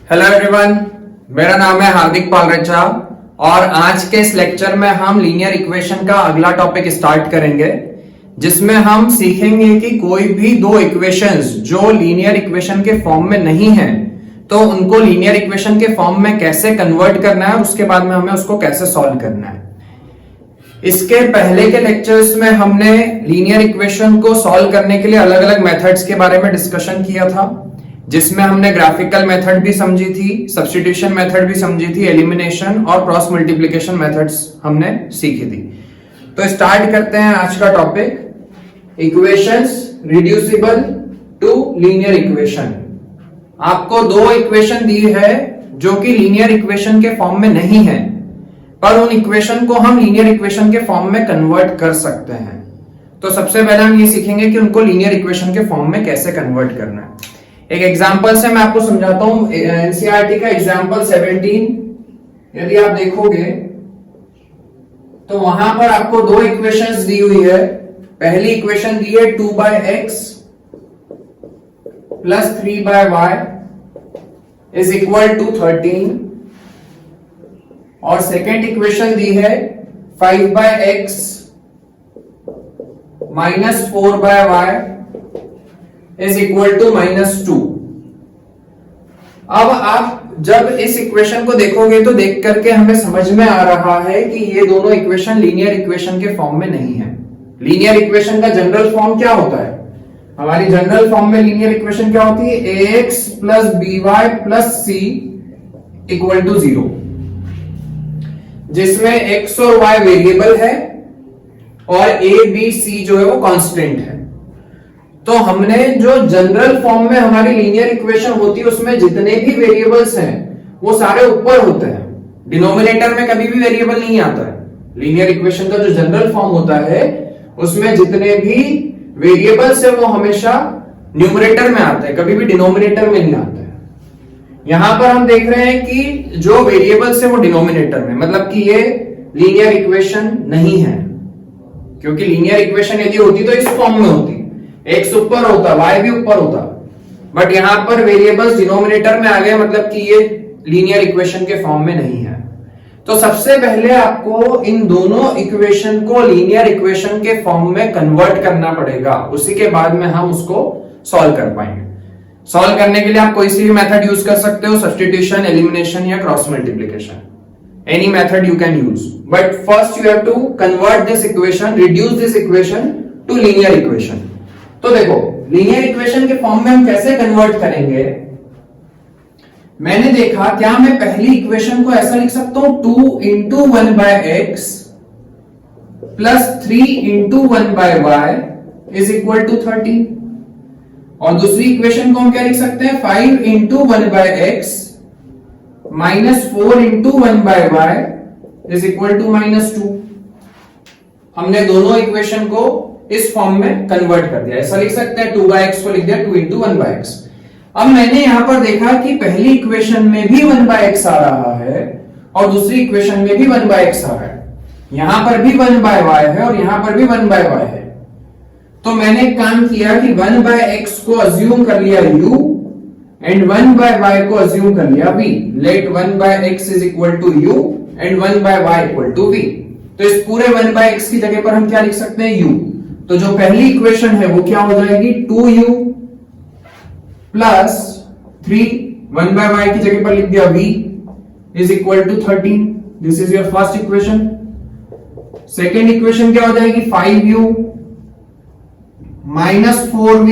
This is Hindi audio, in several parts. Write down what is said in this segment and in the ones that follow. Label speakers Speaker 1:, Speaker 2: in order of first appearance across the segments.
Speaker 1: हेलो एवरीवन, मेरा नाम है हार्दिक पालरेचा और आज के इस लेक्चर में हम लीनियर इक्वेशन का अगला टॉपिक स्टार्ट करेंगे, जिसमें हम सीखेंगे कि कोई भी दो इक्वेशंस जो लीनियर इक्वेशन के फॉर्म में नहीं है तो उनको लीनियर इक्वेशन के फॉर्म में कैसे कन्वर्ट करना है और उसके बाद में हमें उसको कैसे सॉल्व करना है। इसके पहले के लेक्चर्स में हमने लीनियर इक्वेशन को सॉल्व करने के लिए अलग अलग मेथड्स के बारे में डिस्कशन किया था, जिसमें हमने ग्राफिकल मेथड भी समझी थी, सब्स्टिट्यूशन मेथड भी समझी थी, एलिमिनेशन और क्रॉस मल्टीप्लिकेशन मेथड्स हमने सीखी थी। तो स्टार्ट करते हैं आज का topic, equations reducible to linear equation. आपको दो इक्वेशन दी है जो कि लीनियर इक्वेशन के फॉर्म में नहीं है, पर उन इक्वेशन को हम लीनियर इक्वेशन के फॉर्म में कन्वर्ट कर सकते हैं। तो सबसे पहले हम ये सीखेंगे कि उनको लीनियर इक्वेशन के फॉर्म में कैसे कन्वर्ट करना है। एक एग्जांपल से मैं आपको समझाता हूं, एनसीईआरटी का एग्जांपल 17 यदि आप देखोगे तो वहां पर आपको दो इक्वेशंस दी हुई है। पहली इक्वेशन दी है 2x plus 3y is equal to 13 और सेकेंड इक्वेशन दी है 5x minus 4y is equal to -2। अब आप जब इस इक्वेशन को देखोगे तो देख करके हमें समझ में आ रहा है कि ये दोनों इक्वेशन लीनियर इक्वेशन के फॉर्म में नहीं है। लीनियर इक्वेशन का जनरल फॉर्म क्या होता है? हमारी जनरल फॉर्म में लीनियर इक्वेशन क्या होती है? ax plus by plus c equal to 0, जिसमें x और y वेरिएबल है और a b c जो है वो कांस्टेंट है। तो हमने जो जनरल फॉर्म में हमारी लीनियर इक्वेशन होती है उसमें जितने भी वेरिएबल्स हैं वो सारे ऊपर होते हैं, डिनोमिनेटर में कभी भी वेरिएबल नहीं आता है। लीनियर इक्वेशन का जो जनरल फॉर्म होता है उसमें जितने भी वेरिएबल्स हैं वो हमेशा न्यूमरेटर में आते हैं, कभी भी डिनोमिनेटर में नहीं आते हैं। यहां पर हम देख रहे हैं कि जो वेरिएबल्स है वो डिनोमिनेटर में, मतलब कि ये लीनियर इक्वेशन नहीं है, क्योंकि लीनियर इक्वेशन यदि होती तो इस फॉर्म में होती, x ऊपर होता, y भी ऊपर होता, बट यहां पर वेरिएबल्स डिनोमिनेटर में आ गए, मतलब कि ये लीनियर इक्वेशन के फॉर्म में नहीं है। तो सबसे पहले आपको इन दोनों इक्वेशन को लीनियर इक्वेशन के फॉर्म में कन्वर्ट करना पड़ेगा, उसी के बाद में हम उसको सॉल्व कर पाएंगे। सॉल्व करने के लिए आप कोई सी भी मेथड यूज कर सकते हो, सब्स्टिट्यूशन, एलिमिनेशन या cross multiplication, any method you can use, but first you have to convert this equation, reduce this equation to linear equation. तो देखो लीनियर इक्वेशन के फॉर्म में हम कैसे कन्वर्ट करेंगे। मैंने देखा, क्या मैं पहली इक्वेशन को ऐसा लिख सकता हूं 2 into 1/x plus 3 into 1/y is equal to 13, और दूसरी इक्वेशन को हम क्या लिख सकते हैं 5 into 1/x minus 4 into 1/y is equal to -2। हमने दोनों इक्वेशन को इस फॉर्म में कन्वर्ट कर दिया। ऐसा लिख सकते हैं 2/x को लिख दिया 2 इंटू 1/x। अब मैंने यहां पर देखा कि पहली इक्वेशन में भी 1/x आ रहा है और दूसरी इक्वेशन में भी 1/x आ रहा है, यहां पर भी 1/y है और यहां पर भी 1/y है। तो मैंने एक काम किया कि 1/x को अज्यूम कर लिया u एंड 1/y को अज्यूम कर लिया v। Let 1/x is equal to u and 1/y equal to v। तो इस पूरे 1/x की जगह पर हम क्या लिख सकते हैं u। तो जो पहली इक्वेशन है वो क्या हो जाएगी 2u प्लस 3, 1/y की जगह पर लिख दिया v is equal to 13। This is your first equation. Second equation क्या हो जाएगी 5u minus 4v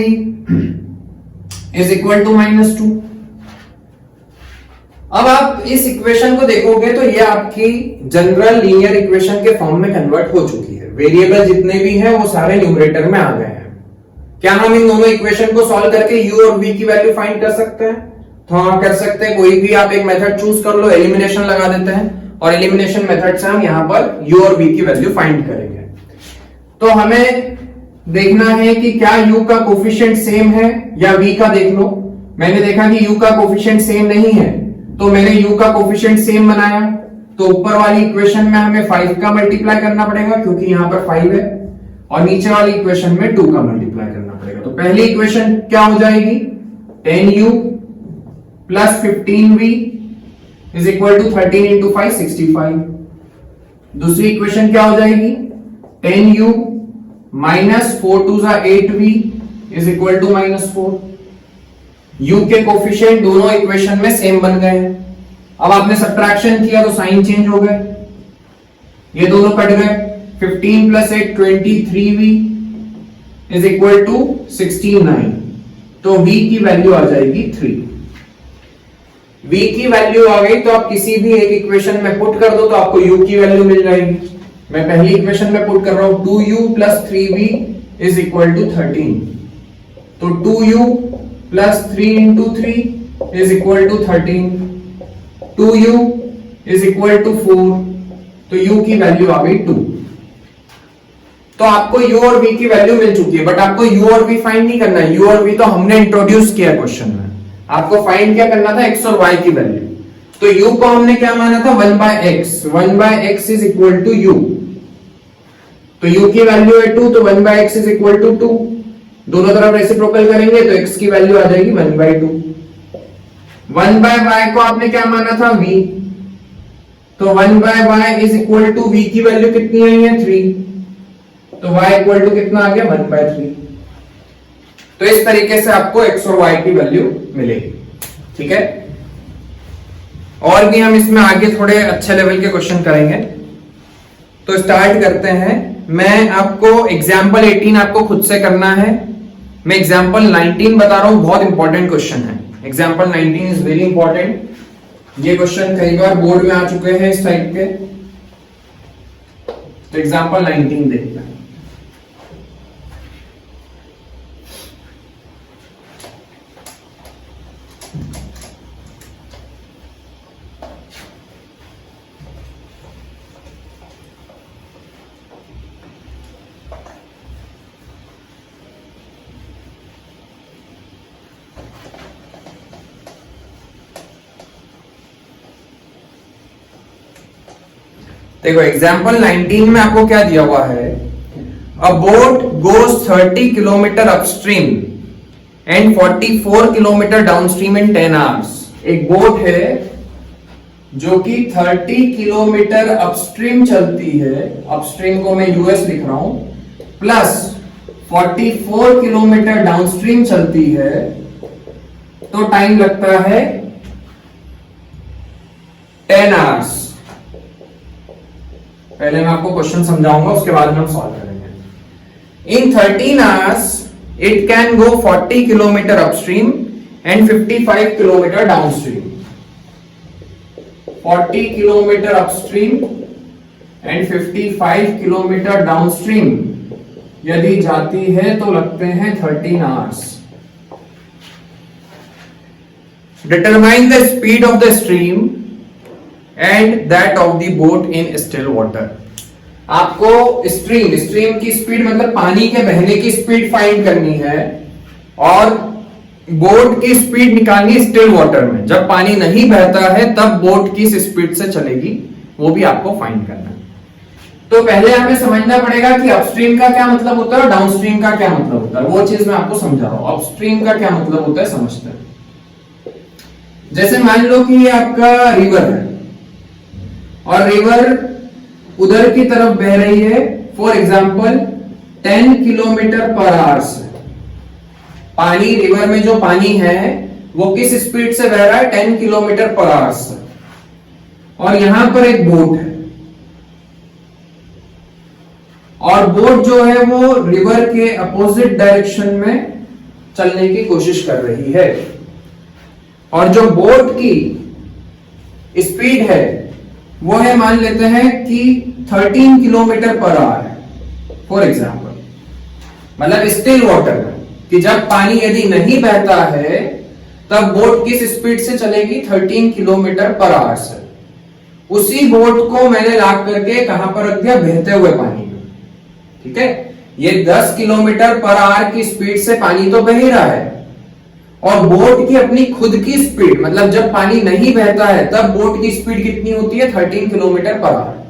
Speaker 1: is equal to -2। अब आप इस इक्वेशन को देखोगे तो ये आपकी जनरल लीनियर इक्वेशन के फॉर्म में कन्वर्ट हो चुकी है। वेरिएबल जितने भी हैं वो सारे न्यूमरेटर में आ गए हैं। क्या हम इन दोनों इक्वेशन को सॉल्व करके u और v की वैल्यू फाइंड कर सकते हैं? तो हाँ, कर सकते हैं। कोई भी आप एक मेथड चूज कर लो, एलिमिनेशन लगा देते हैं और एलिमिनेशन मेथड से हम यहां पर u और v की वैल्यू फाइंड करेंगे। तो हमें देखना है कि क्या u का कोफिशिएंट सेम है या v का। देख लो, मैंने देखा कि u का कोफिशिएंट सेम नहीं है, तो मैंने u का कोफिशिएंट सेम बनाया। तो ऊपर वाली इक्वेशन में हमें 5 का मल्टीप्लाई करना पड़ेगा क्योंकि यहां पर 5 है, और नीचे वाली इक्वेशन में 2 का मल्टीप्लाई करना पड़ेगा। तो पहली इक्वेशन क्या हो जाएगी 10u plus 15v is equal to 13 into 5 65। दूसरी इक्वेशन क्या हो जाएगी 10u minus 4 two 8v is equal to -4। u के कोफिशिएंट दोनों इक्वेशन में सेम बन गए हैं। अब आपने सब्ट्रैक्शन किया तो साइन चेंज हो गए, ये दोनों कट गए। 15 plus 8 23v is equal to 69। तो v की वैल्यू आ जाएगी 3। v की वैल्यू आ गई तो आप किसी भी एक इक्वेशन में पुट कर दो तो आपको u की वैल्यू मिल जाएगी। मैं पहली इक्वेशन में पुट कर रहा हूं 2u plus 3v is equal to 13। तो 2u plus 3 into 3 is equal to 13। 2u is equal to 4। तो u की वैल्यू आ गई 2। तो आपको u और v की वैल्यू मिल चुकी है, बट आपको u और v फाइंड नहीं करना है। u और v तो हमने इंट्रोड्यूस किया क्वेश्चन में। आपको फाइंड क्या करना था x और y की वैल्यू। तो u को हमने क्या माना था 1/x। 1/x is equal to u। तो u की वैल्यू है 2 तो 1/x इज इक्वल टू 2। दोनों तरफ रेसिप्रोकल करेंगे तो x की वैल्यू आ जाएगी 1/2। 1/y को आपने क्या माना था v। तो 1/y is equal to v की वैल्यू कितनी आई है 3। तो y इक्वल टू कितना आ गया 1/3। तो इस तरीके से आपको x और y की वैल्यू मिलेगी। ठीक है, और भी हम इसमें आगे थोड़े अच्छे लेवल के क्वेश्चन करेंगे। तो स्टार्ट करते हैं। मैं आपको एग्जाम्पल 18 आपको खुद से करना है। मैं एग्जाम्पल 19 बता रहा हूं, बहुत इंपॉर्टेंट क्वेश्चन है। Example 19 is very important. ये क्वेश्चन कई बार बोर्ड में आ चुके हैं इस टाइप के। तो एग्जाम्पल 19 देखते हैं। देखो एग्जाम्पल 19 में आपको क्या दिया हुआ है, अ boat goes 30 kilometre upstream and 44 kilometre downstream in 10 hours. एक बोट है जो कि 30 किलोमीटर अपस्ट्रीम चलती है, अपस्ट्रीम को मैं यूएस लिख रहा हूं, प्लस 44 किलोमीटर डाउनस्ट्रीम चलती है, तो टाइम लगता है 10 आवर्स। पहले मैं आपको क्वेश्चन समझाऊंगा, उसके बाद में हम सॉल्व करेंगे। इन 13 hours it can go 40 kilometre upstream and 55 kilometre downstream. 40 kilometre upstream and 55 kilometre downstream यदि जाती है तो लगते हैं 13 hours. Determine the speed of the stream and that of the boat in still water. आपको स्ट्रीम की स्पीड मतलब पानी के बहने की स्पीड फाइंड करनी है और बोट की स्पीड निकालनी स्टिल वाटर में। जब पानी नहीं बहता है तब बोट किस स्पीड से चलेगी वो भी आपको फाइंड करना है। तो पहले हमें समझना पड़ेगा कि अपस्ट्रीम का क्या मतलब होता है और डाउनस्ट्रीम का क्या मतलब होता है। वो चीज मैं आपको समझा रहा हूं। अपस्ट्रीम का क्या मतलब होता है समझते हैं। जैसे मान लो कि ये आपका रिवर है और रिवर उधर की तरफ बह रही है, for example 10 kilometre per our से। पानी रिवर में जो पानी है वो किस स्पीड से बह रहा है 10 किलोमीटर पर आवर से। और यहां पर एक बोट है और बोट जो है वो रिवर के अपोजिट डायरेक्शन में चलने की कोशिश कर रही है और जो बोट की स्पीड है वो है मान लेते हैं कि 13 किलोमीटर पर आवर है फॉर एग्जाम्पल। मतलब स्टिल वाटर में कि जब पानी यदि नहीं बहता है तब बोट किस स्पीड से चलेगी 13 किलोमीटर पर आवर से। उसी बोट को मैंने ला करके कहां पर रख दिया बहते हुए पानी में। ठीक है, ये 10 किलोमीटर पर आवर की स्पीड से पानी तो बह ही रहा है और बोट की अपनी खुद की स्पीड मतलब जब पानी नहीं बहता है तब बोट की स्पीड कितनी होती है 13 किलोमीटर पर आवर।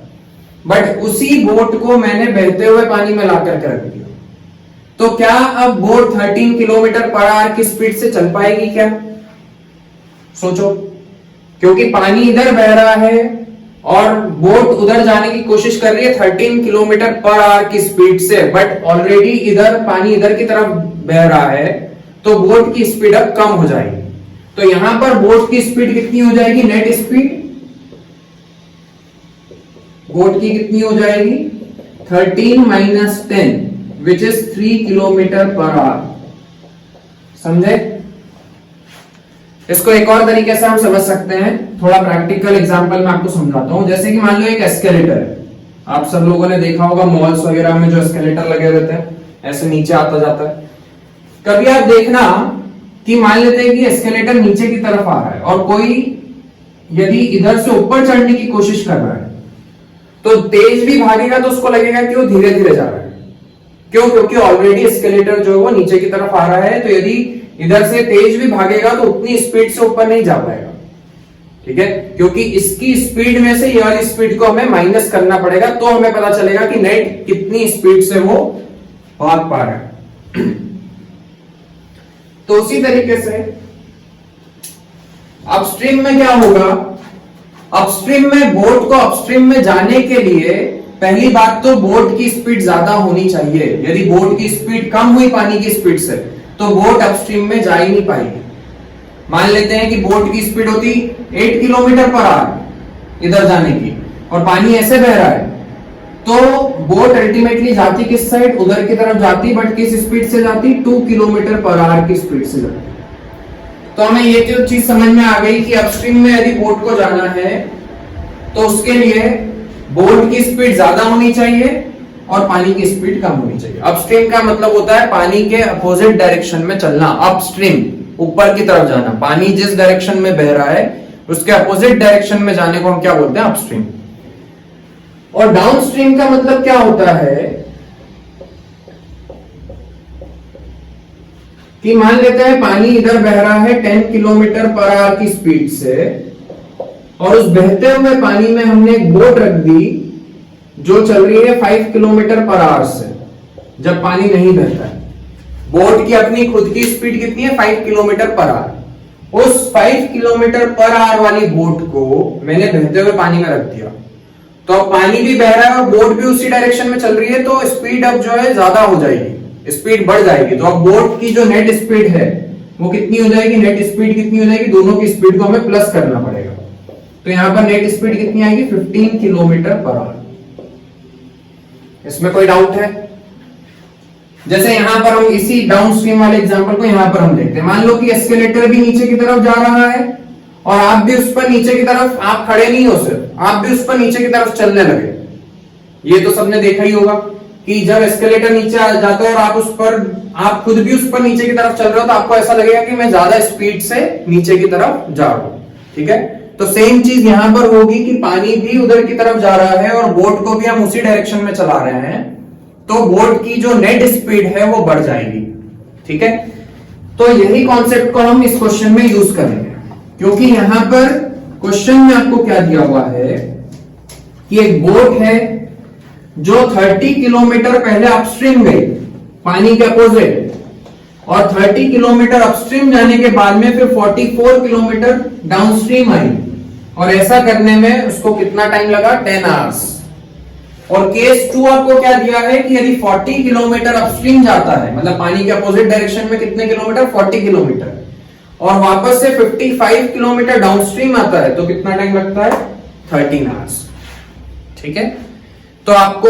Speaker 1: बट उसी बोट को मैंने बहते हुए पानी में ला करके रख दिया, तो क्या अब बोट 13 किलोमीटर पर आवर की स्पीड से चल पाएगी क्या? सोचो, क्योंकि पानी इधर बह रहा है और बोट उधर जाने की कोशिश कर रही है 13 किलोमीटर पर आवर की स्पीड से, बट ऑलरेडी इधर पानी इधर की तरफ बह रहा है, तो बोट की स्पीड अब कम हो जाएगी। तो यहां पर बोट की स्पीड कितनी हो जाएगी? नेट स्पीड बोट की कितनी हो जाएगी? 13 minus 10 which is 3 kilometre per our. समझे? इसको एक और तरीके से हम समझ सकते हैं, थोड़ा प्रैक्टिकल एग्जांपल मैं आपको समझाता हूं। जैसे कि मान लो एक एस्केलेटर है, आप सब लोगों ने देखा होगा मॉल्स वगैरह में जो एस्केलेटर लगे रहते हैं, ऐसे नीचे आता जाता है। कभी आप देखना कि मान लेते हैं कि एस्केलेटर नीचे की तरफ आ रहा है और कोई यदि इधर से ऊपर चढ़ने की कोशिश कर रहा है, तो तेज भी भागेगा तो उसको लगेगा कि वो धीरे धीरे जा रहा है। क्यों? क्योंकि ऑलरेडी एस्केलेटर जो है वो नीचे की तरफ आ रहा है, तो यदि इधर से तेज भी भागेगा तो उतनी स्पीड से ऊपर नहीं जा पाएगा। ठीक है? क्योंकि इसकी स्पीड में से ये वाली स्पीड को हमें माइनस करना पड़ेगा, तो हमें पता चलेगा कि नेट कितनी स्पीड से वो भाग पा रहा है। तो उसी तरीके से अपस्ट्रीम में क्या होगा? अपस्ट्रीम में बोट को अपस्ट्रीम में जाने के लिए पहली बात तो बोट की स्पीड ज्यादा होनी चाहिए। यदि बोट की स्पीड कम हुई पानी की स्पीड से, तो बोट अपस्ट्रीम में जा ही नहीं पाएगी। मान लेते हैं कि बोट की स्पीड होती 8 किलोमीटर पर आवर इधर जाने की, और पानी ऐसे बह रहा है, तो बोट अल्टीमेटली जाती किस साइड? उधर की तरफ जाती, बट किस स्पीड से जाती? 2 किलोमीटर पर आवर की स्पीड से जाती। तो हमें ये जो चीज समझ में आ गई कि अपस्ट्रीम में यदि बोट को जाना है तो उसके लिए बोट की स्पीड ज्यादा होनी चाहिए और पानी की स्पीड कम होनी चाहिए। अपस्ट्रीम का मतलब होता है पानी के अपोजिट डायरेक्शन में चलना। अपस्ट्रीम ऊपर की तरफ जाना, पानी जिस डायरेक्शन में बह रहा है उसके अपोजिट डायरेक्शन में जाने को हम क्या बोलते हैं? अपस्ट्रीम। और डाउनस्ट्रीम का मतलब क्या होता है कि मान लेते हैं पानी इधर बह रहा है 10 किलोमीटर पर आवर की स्पीड से, और उस बहते हुए पानी में हमने एक बोट रख दी जो चल रही है 5 किलोमीटर पर आवर से, जब पानी नहीं बहता है। बोट की अपनी खुद की स्पीड कितनी है? 5 किलोमीटर पर आवर। उस 5 किलोमीटर पर आवर वाली बोट को मैंने बहते हुए पानी में रख दिया, तो अब पानी भी बह रहा है और बोट भी उसी डायरेक्शन में चल रही है, तो स्पीड अब जो है ज्यादा हो जाएगी, स्पीड बढ़ जाएगी। तो अब बोट की जो नेट स्पीड है वो कितनी हो जाएगी? नेट स्पीड कितनी हो जाएगी? दोनों की स्पीड को हमें प्लस करना पड़ेगा। तो यहां पर नेट स्पीड कितनी आएगी? 15 किलोमीटर पर आवर। इसमें कोई डाउट है? जैसे यहां पर हम इसी डाउनस्ट्रीम वाले एग्जांपल को यहां पर हम देखते हैं। मान लो कि एस्केलेटर भी नीचे की तरफ जा रहा है और आप भी उस पर नीचे की तरफ, आप खड़े नहीं हो सिर्फ, आप भी उस पर नीचे की तरफ चलने लगे। ये तो सबने देखा ही होगा कि जब एस्केलेटर नीचे आ जाता है और आप उस पर, आप खुद भी उस पर नीचे की तरफ चल रहे हो, तो आपको ऐसा लगेगा कि मैं ज्यादा स्पीड से नीचे की तरफ जा रहा हूं। ठीक है? तो सेम चीज यहां पर होगी कि पानी भी उधर की तरफ जा रहा है और बोट को भी हम उसी डायरेक्शन में चला रहे हैं, तो बोट की जो नेट स्पीड है वो बढ़ जाएगी। ठीक है? तो यही कॉन्सेप्ट को हम इस क्वेश्चन में यूज करेंगे, क्योंकि यहां पर क्वेश्चन में आपको क्या दिया हुआ है कि एक बोट है जो 30 किलोमीटर पहले अपस्ट्रीम गई पानी के अपोजिट, और 30 किलोमीटर अपस्ट्रीम जाने के बाद में फिर 44 किलोमीटर डाउनस्ट्रीम आई, और ऐसा करने में उसको कितना टाइम लगा? 10 आवर्स। और केस 2 आपको क्या दिया है कि यदि 40 किलोमीटर अपस्ट्रीम जाता है, मतलब पानी के अपोजिट डायरेक्शन में कितने किलोमीटर? 40 किलोमीटर, और वापस से 55 किलोमीटर डाउनस्ट्रीम आता है, तो कितना टाइम लगता है? 13 आवर्स। ठीक है? तो आपको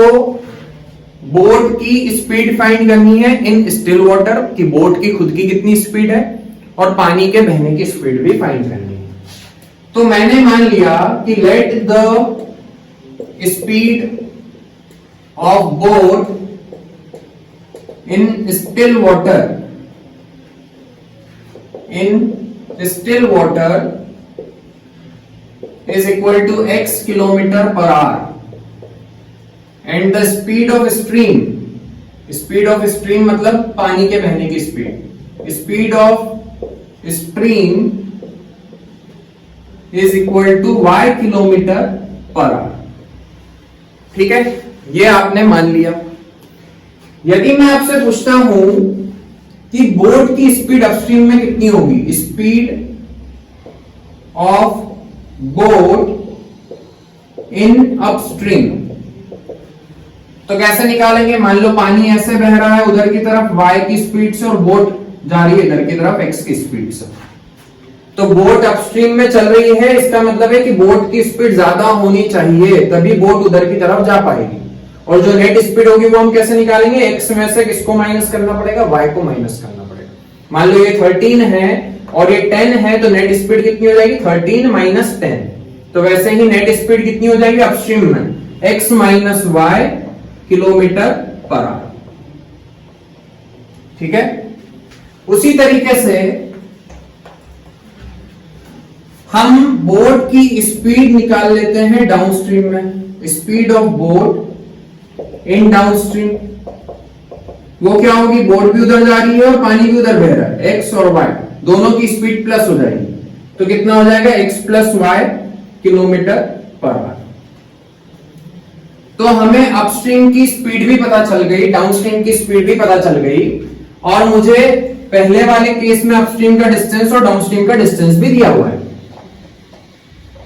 Speaker 1: बोट की स्पीड फाइंड करनी है इन स्टिल वाटर, कि बोट की खुद की कितनी स्पीड है, और पानी के बहने की स्पीड भी फाइंड करनी है। तो मैंने मान लिया कि let the speed of boat in still water is equal to x kilometre per hour, and the speed of stream मतलब पानी के बहने की speed of stream is equal to y kilometre per hour. ठीक है? ये आपने मान लिया। यदि मैं आपसे पूछता हूं कि बोट की स्पीड अपस्ट्रीम में कितनी होगी? Speed of boat in upstream. तो कैसे निकालेंगे? मान लो पानी ऐसे बह रहा है उधर की तरफ y की स्पीड से और बोट जा रही है इधर की तरफ x की स्पीड से। तो बोट अपस्ट्रीम में चल रही है, इसका मतलब है कि बोट की स्पीड ज्यादा होनी चाहिए तभी बोट उधर की तरफ जा पाएगी। और जो नेट स्पीड होगी वो हम कैसे निकालेंगे? x में से किसको माइनस करना पड़ेगा? y को माइनस करना पड़ेगा। मान लो ये 13 है और ये 10 है, तो नेट स्पीड कितनी हो जाएगी? 13 माइनस 10। तो वैसे ही नेट स्पीड कितनी हो जाएगी अपस्ट्रीम में? x minus y kilometre per hour. ठीक है। उसी तरीके से हम बोट की स्पीड निकाल लेते हैं डाउनस्ट्रीम में। Speed of boat in downstream वो क्या होगी? बोट भी उधर जा रही है और पानी भी उधर बह रहा है, x और y दोनों की स्पीड प्लस हो जाएगी। तो कितना हो जाएगा? x plus y kilometre per our. तो हमें अपस्ट्रीम की स्पीड भी पता चल गई, डाउनस्ट्रीम की स्पीड भी पता चल गई, और मुझे पहले वाले केस में अपस्ट्रीम का डिस्टेंस और डाउनस्ट्रीम का डिस्टेंस भी दिया हुआ है।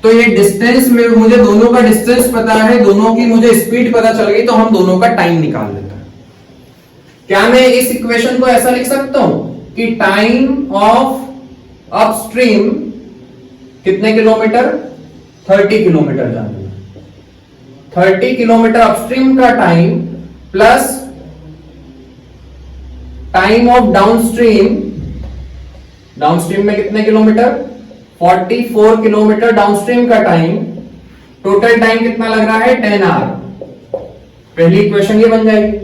Speaker 1: तो ये डिस्टेंस में मुझे दोनों का डिस्टेंस पता है, दोनों की मुझे स्पीड पता चल गई, तो हम दोनों का टाइम निकाल लेते हैं। क्या मैं इस इक्वेशन को ऐसा लिख सकता हूं कि टाइम ऑफ अपस्ट्रीम कितने किलोमीटर? 30 किलोमीटर जाना है। 30 किलोमीटर अपस्ट्रीम का time plus time of downstream, downstream में कितने किलोमीटर? 44 किलोमीटर डाउनस्ट्रीम का टाइम। टोटल टाइम कितना लग रहा है? 10 आवर। पहली इक्वेशन ये बन जाएगी।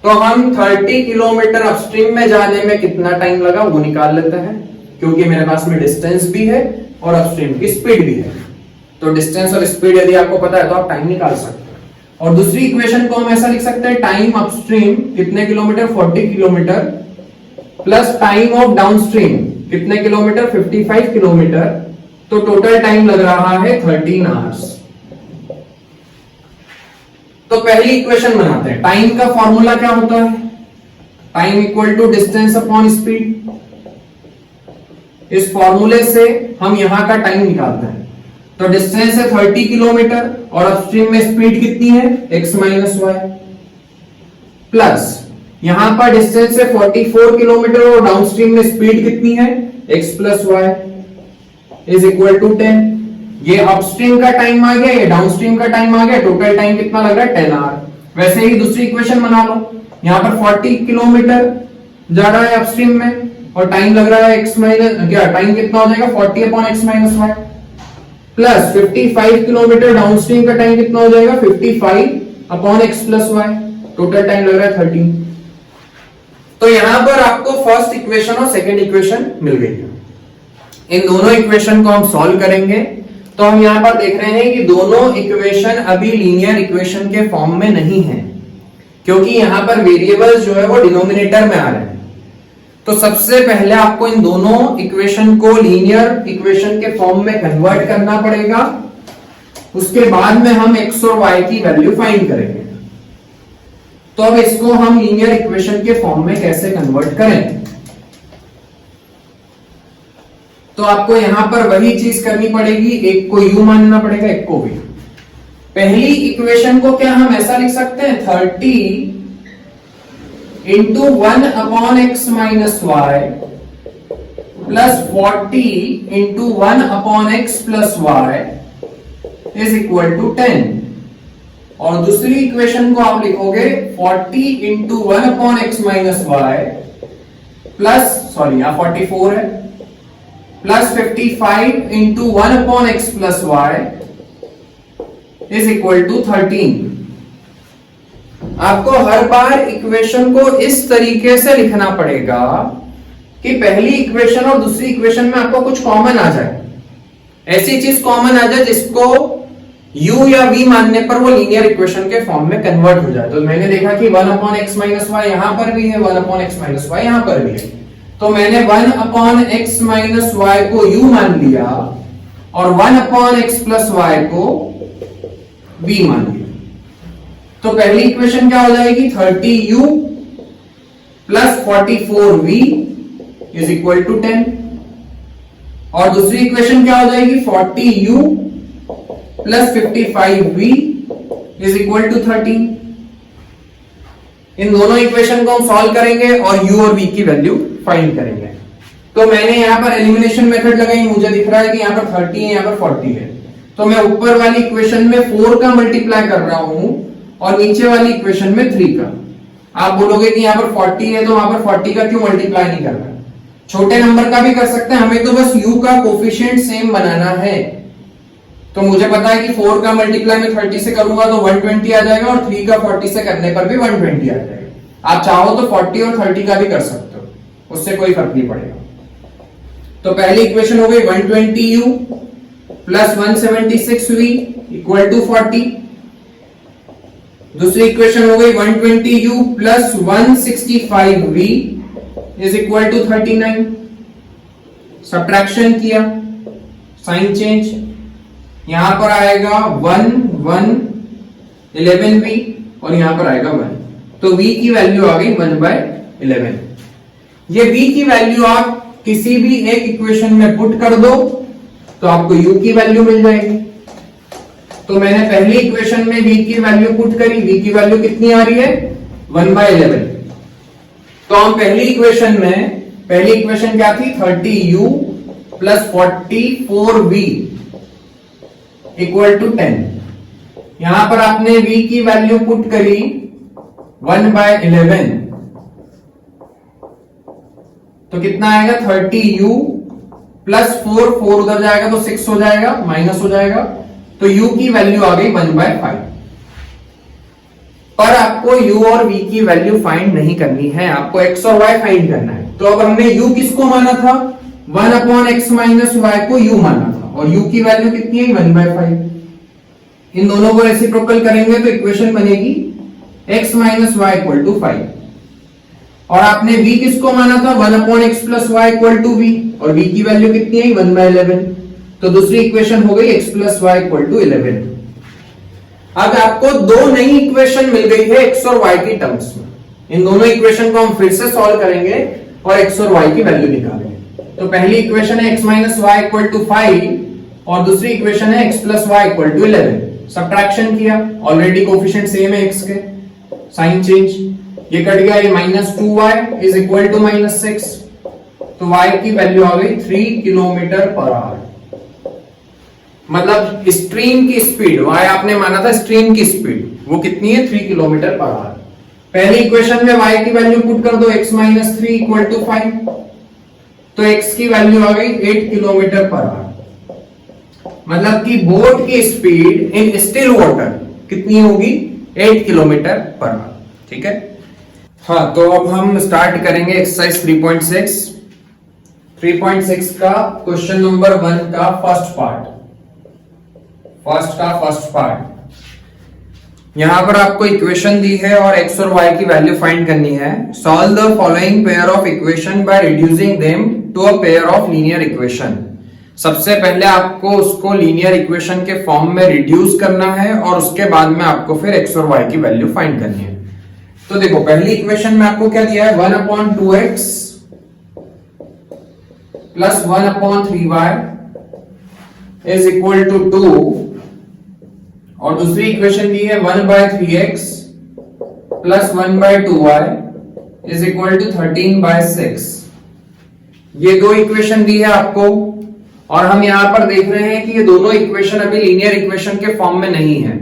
Speaker 1: तो हम 30 किलोमीटर अपस्ट्रीम में जाने में कितना टाइम लगा वो निकाल लेते हैं, क्योंकि मेरे पास में डिस्टेंस भी है और अपस्ट्रीम की स्पीड भी है। तो डिस्टेंस और स्पीड यदि आपको पता है तो आप टाइम निकाल सकते हैं। और दूसरी इक्वेशन को हम ऐसा लिख सकते हैं, टाइम अपस्ट्रीम कितने kilometre? 40 kilometre plus time of downstream कितने किलोमीटर? 55 किलोमीटर। तो टोटल टाइम लग रहा है 13 आवर्स। तो पहली इक्वेशन बनाते हैं। टाइम का फॉर्मूला क्या होता है? Time equal to distance upon speed. इस फॉर्मूले से हम यहां का टाइम निकालते हैं। तो डिस्टेंस है 30 किलोमीटर और अपस्ट्रीम में स्पीड कितनी है? x माइनस वाई, प्लस यहां पर डिस्टेंस है 44 किलोमीटर और डाउनस्ट्रीम में स्पीड कितनी है? x plus y is equal to 10। ये अपस्ट्रीम का टाइम आ गया, ये डाउनस्ट्रीम का टाइम आ गया। टोटल टाइम कितना लग रहा है? 10 आवर। वैसे ही दूसरी इक्वेशन बना लो। यहां पर 40 किलोमीटर जा रहा है अपस्ट्रीम में और टाइम लग रहा है x माइनस, क्या टाइम कितना हो जाएगा? 40 upon x minus y, plus 55 kilometre downstream का टाइम कितना हो जाएगा? 55 upon x plus y. Total time लग रहा है 13। तो यहां पर आपको फर्स्ट इक्वेशन और सेकंड इक्वेशन मिल गई है। इन दोनों इक्वेशन को हम सॉल्व करेंगे। तो हम यहां पर देख रहे हैं कि दोनों इक्वेशन अभी लीनियर इक्वेशन के फॉर्म में नहीं है, क्योंकि यहां पर वेरिएबल्स जो है वो डिनोमिनेटर में आ रहे हैं। तो सबसे पहले आपको इन दोनों इक्वेशन को लीनियर इक्वेशन के फॉर्म में कन्वर्ट करना पड़ेगा। उसके बाद में हम x और y की वैल्यू फाइंड करेंगे। तो अब इसको हम लीनियर इक्वेशन के फॉर्म में कैसे कन्वर्ट करें? तो आपको यहां पर वही चीज करनी पड़ेगी, एक को u मानना पड़ेगा, एक को v। पहली इक्वेशन को क्या हम ऐसा लिख सकते हैं? 30 into 1 upon x minus y plus 40 into 1 upon x plus y is equal to 10। और दूसरी इक्वेशन को आप लिखोगे 40 into 1 upon x minus y plus, sorry यहां 44 है, plus 55 into 1 upon x plus y is equal to 13। आपको हर बार इक्वेशन को इस तरीके से लिखना पड़ेगा कि पहली इक्वेशन और दूसरी इक्वेशन में आपको कुछ कॉमन आ जाए, ऐसी चीज कॉमन आ जाए जिसको u या v मानने पर वो लीनियर इक्वेशन के फॉर्म में कन्वर्ट हो जाए। तो मैंने देखा कि 1 अपॉन एक्स माइनस वाई यहां पर भी है, 1 अपॉन एक्स माइनस वाई यहां पर भी है, तो मैंने 1 अपॉन एक्स माइनस वाई को u मान लिया और 1 अपॉन एक्स प्लस वाई को v मान लिया। तो पहली इक्वेशन क्या हो जाएगी? 30u plus 44v is equal to 10। और दूसरी इक्वेशन क्या हो जाएगी 40u plus 55v is equal to 13। इन दोनों इक्वेशन को हम सॉल्व करेंगे और u और v की वैल्यू फाइंड करेंगे। तो मैंने यहां पर एलिमिनेशन मेथड लगाई, मुझे दिख रहा है कि यहां पर 30 है, यहां पर 40 है, तो मैं ऊपर वाली इक्वेशन में 4 का मल्टीप्लाई कर रहा हूं और नीचे वाली इक्वेशन में 3 का। आप बोलोगे कि यहां पर 40 है तो वहां पर 40 का क्यों मल्टीप्लाई नहीं करना? छोटे नंबर का भी कर सकते हैं, हमें तो बस u का कोफिशिएंट सेम बनाना है। तो मुझे पता है कि 4 का मल्टीप्लाई में 30 से करूंगा तो 120 आ जाएगा और 3 का 40 से करने पर भी 120 आ जाएगा। आप चाहो तो 40 और 30 का भी कर सकते हो, उससे कोई फर्क नहीं पड़ेगा। तो पहली इक्वेशन हो गई 120u plus 176v equal to 40। दूसरी इक्वेशन हो गई 120u plus 165v is equal to 39। Subtraction किया, साइन चेंज, यहां पर आएगा 1 1 11v और यहां पर आएगा 1, तो v की वैल्यू आ गई 1/11। ये v की वैल्यू आप किसी भी एक इक्वेशन में पुट कर दो तो आपको u की वैल्यू मिल जाएगी। तो मैंने पहली इक्वेशन में v की वैल्यू पुट करी, v की वैल्यू कितनी आ रही है 1/11। तो हम पहली इक्वेशन क्या थी 30u plus 44v equal to 10। यहां पर आपने v की वैल्यू पुट करी 1/11, तो कितना आएगा 30u प्लस 4 उधर जाएगा तो 6 हो जाएगा, माइनस हो जाएगा, तो u की वैल्यू आ गई 1/5। पर आपको u और v की वैल्यू फाइंड नहीं करनी है, आपको x और y फाइंड करना है। तो अब हमने u किसको माना था 1/x माइनस y को u माना था और u की वैल्यू कितनी है 1/5। इन दोनों को रेसिप्रोकल करेंगे तो इक्वेशन बनेगी x minus y equal to 5। और आपने v किसको माना था 1/x plus y equal to v और v की वैल्यू कितनी है 1/11। तो दूसरी इक्वेशन हो गई x plus y equal to 11। अब आपको दो नई इक्वेशन मिल गई है x और y की टर्म्स में। इन दोनों इक्वेशन को हम फिर से सॉल्व करेंगे और x और y की वैल्यू निकालेंगे। तो पहली इक्वेशन है x minus y equal to 5 और दूसरी इक्वेशन है x plus y equal to 11। Subtraction किया, ऑलरेडी कोफिशिएंट सेम है x के, साइन चेंज, ये कट गया, ये -2y इज इक्वल टू -6, तो y की वैल्यू आ गई 3 किलोमीटर पर आवर। मतलब स्ट्रीम की स्पीड, y आपने माना था स्ट्रीम की स्पीड, वो कितनी है 3 किलोमीटर पर आवर। पहली इक्वेशन में y की वैल्यू पुट कर दो x माइनस 3 इक्वल टू 5, तो x की वैल्यू आ गई 8 किलोमीटर पर आवर। मतलब कि बोट की स्पीड इन स्टिल वाटर कितनी होगी 8 किलोमीटर पर आवर। ठीक है, हाँ, तो अब हम स्टार्ट करेंगे एक्सरसाइज 3.6। 3.6 का क्वेश्चन नंबर 1 का फर्स्ट पार्ट। यहां पर आपको इक्वेशन दी है और x और y की वैल्यू फाइंड करनी है। Solve the following pair of equation by reducing them to a pair of linear equation. सबसे पहले आपको उसको लीनियर इक्वेशन के फॉर्म में रिड्यूस करना है और उसके बाद में आपको फिर x और y की वैल्यू फाइंड करनी है। तो देखो, पहली इक्वेशन में आपको क्या दिया है 1/2x plus 1/3y is equal to 2 और दूसरी इक्वेशन दी है 1/3x plus 1/2y is equal to 13/6। ये दो इक्वेशन दी है आपको और हम यहां पर देख रहे हैं कि ये दोनों इक्वेशन अभी लीनियर इक्वेशन के फॉर्म में नहीं है।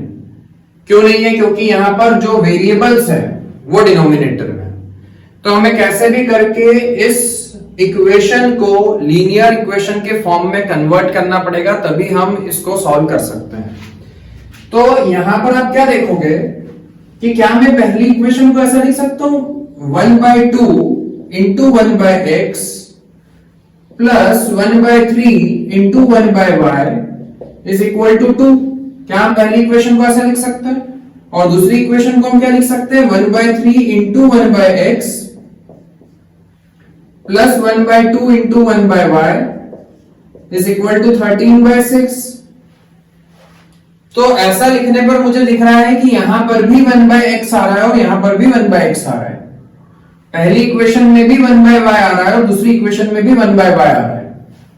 Speaker 1: क्यों नहीं है? क्योंकि यहां पर जो वेरिएबल्स है वो डिनोमिनेटर में। तो हमें कैसे भी करके इस इक्वेशन को लीनियर इक्वेशन के फॉर्म में कन्वर्ट करना पड़ेगा, तभी हम इसको सॉल्व कर सकते हैं। तो यहां पर आप क्या देखोगे कि क्या मैं पहली इक्वेशन को ऐसा लिख सकता हूं 1/2 into 1/x plus 1/3 into 1/y is equal to 2। क्या हम पहली इक्वेशन को ऐसा लिख सकते हैं? और दूसरी इक्वेशन को हम क्या लिख सकते हैं 1/3 into 1/x plus 1/2 into 1/y is equal to 13/6। तो ऐसा लिखने पर मुझे दिख रहा है कि यहां पर भी 1/x आ रहा है और यहां पर भी 1/x आ रहा है। पहली इक्वेशन में भी 1/y आ रहा है और दूसरी इक्वेशन में भी 1/y आ रहा है।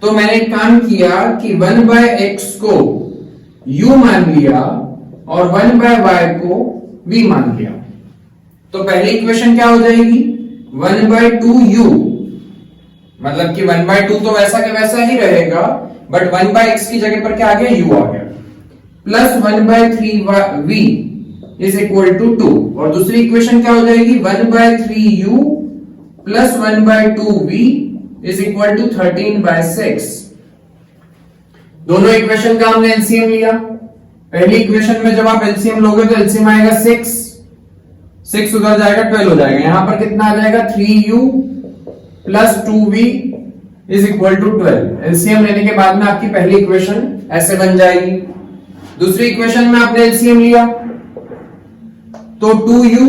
Speaker 1: तो मैंने एक काम किया कि 1/x को u मान लिया और 1/y को v मान लिया। तो पहली इक्वेशन क्या हो जाएगी 1/2u, मतलब कि 1/2 तो वैसा के वैसा ही रहेगा, बट 1/x की जगह पर क्या आ गया u आ गया, plus 1/3v is equal to 2। और दूसरी इक्वेशन क्या हो जाएगी 1/3u plus 1/2v is equal to 13/6। दोनों इक्वेशन का हमने एलसीएम लिया। पहली इक्वेशन में जब आप एलसीएम लोगे तो एलसीएम आएगा 6 उधर जाएगा 12 हो जाएगा। यहां पर कितना आ जाएगा 3u plus 2v is equal to 12। LCM लेने के बाद में आपकी पहली इक्वेशन ऐसे बन जाएगी। दूसरी इक्वेशन में आपने एलसीएम लिया तो 2u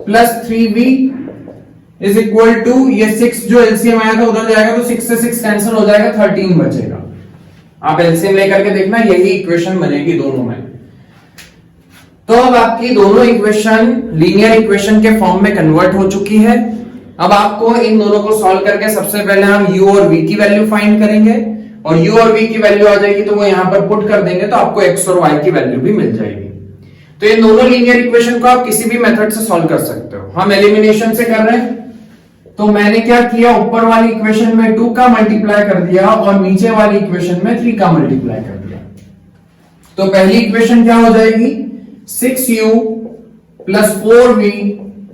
Speaker 1: plus 3v is equal to, ये 6 जो एलसीएम आया था उधर जाएगा तो 6 से 6 कैंसिल हो जाएगा, 13 बचेगा। आप एलसीएम लेकर के देखना, यही इक्वेशन बनेगी दोनों में। तो अब आपकी दोनों इक्वेशन लीनियर इक्वेशन के फॉर्म में कन्वर्ट हो चुकी है। अब आपको इन दोनों को सॉल्व करके सबसे पहले हम u और v की वैल्यू फाइंड करेंगे, और u और v की वैल्यू आ जाएगी तो वो यहां पर पुट कर देंगे तो आपको x और y की वैल्यू भी मिल जाएगी। तो इन दोनों लीनियर इक्वेशन को आप किसी भी मेथड से सॉल्व कर सकते हो। हम एलिमिनेशन से कर रहे हैं, तो मैंने क्या किया, ऊपर वाली इक्वेशन में 2 का मल्टीप्लाई कर दिया और नीचे वाली इक्वेशन में 3 का मल्टीप्लाई कर दिया। तो पहली इक्वेशन क्या हो जाएगी 6u plus 4v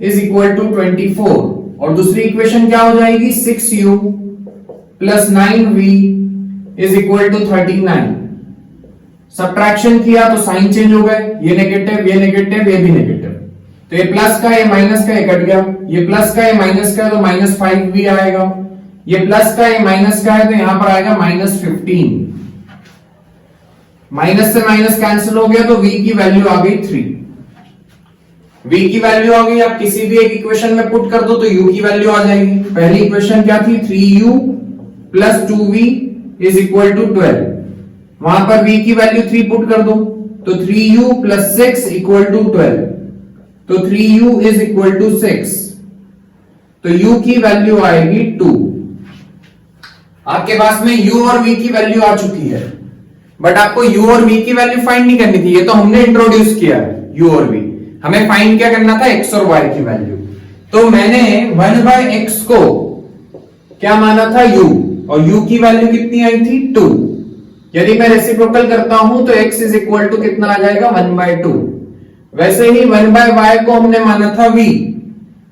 Speaker 1: is equal to 24, और दूसरी इक्वेशन क्या हो जाएगी 6u plus 9v is equal to 39। Subtraction किया तो साइन चेंज हो गए, ये नेगेटिव ये नेगेटिव ये भी नेगेटिव, तो ये प्लस का ये माइनस का ये कट गया, ये प्लस का ये माइनस का है तो -5v आएगा, ये प्लस का ये माइनस का है तो यहां पर आएगा -15। माइनस से माइनस कैंसिल हो गया तो v की वैल्यू आ गई 3। v की वैल्यू आ गई, आप किसी भी एक इक्वेशन में पुट कर दो तो u की वैल्यू आ जाएगी। पहली इक्वेशन क्या थी 3u plus 2v is equal to 12, वहां पर v की वैल्यू 3 पुट कर दो तो 3u प्लस 6 इक्वल टू 12, तो 3u इज इक्वल टू 6, तो u की वैल्यू आएगी 2। आपके पास में u और v की वैल्यू आ चुकी है, बट आपको u और v की वैल्यू फाइंड नहीं करनी थी, ये तो हमने इंट्रोड्यूस किया है u और v। हमें फाइंड क्या करना था x और y की वैल्यू। तो मैंने 1/x को क्या माना था u, और u की वैल्यू कितनी आई थी 2। यदि मैं रेसिप्रोकल करता हूं तो x इज इक्वल टू कितना आ जाएगा 1/2। वैसे ही 1/y को हमने माना था v,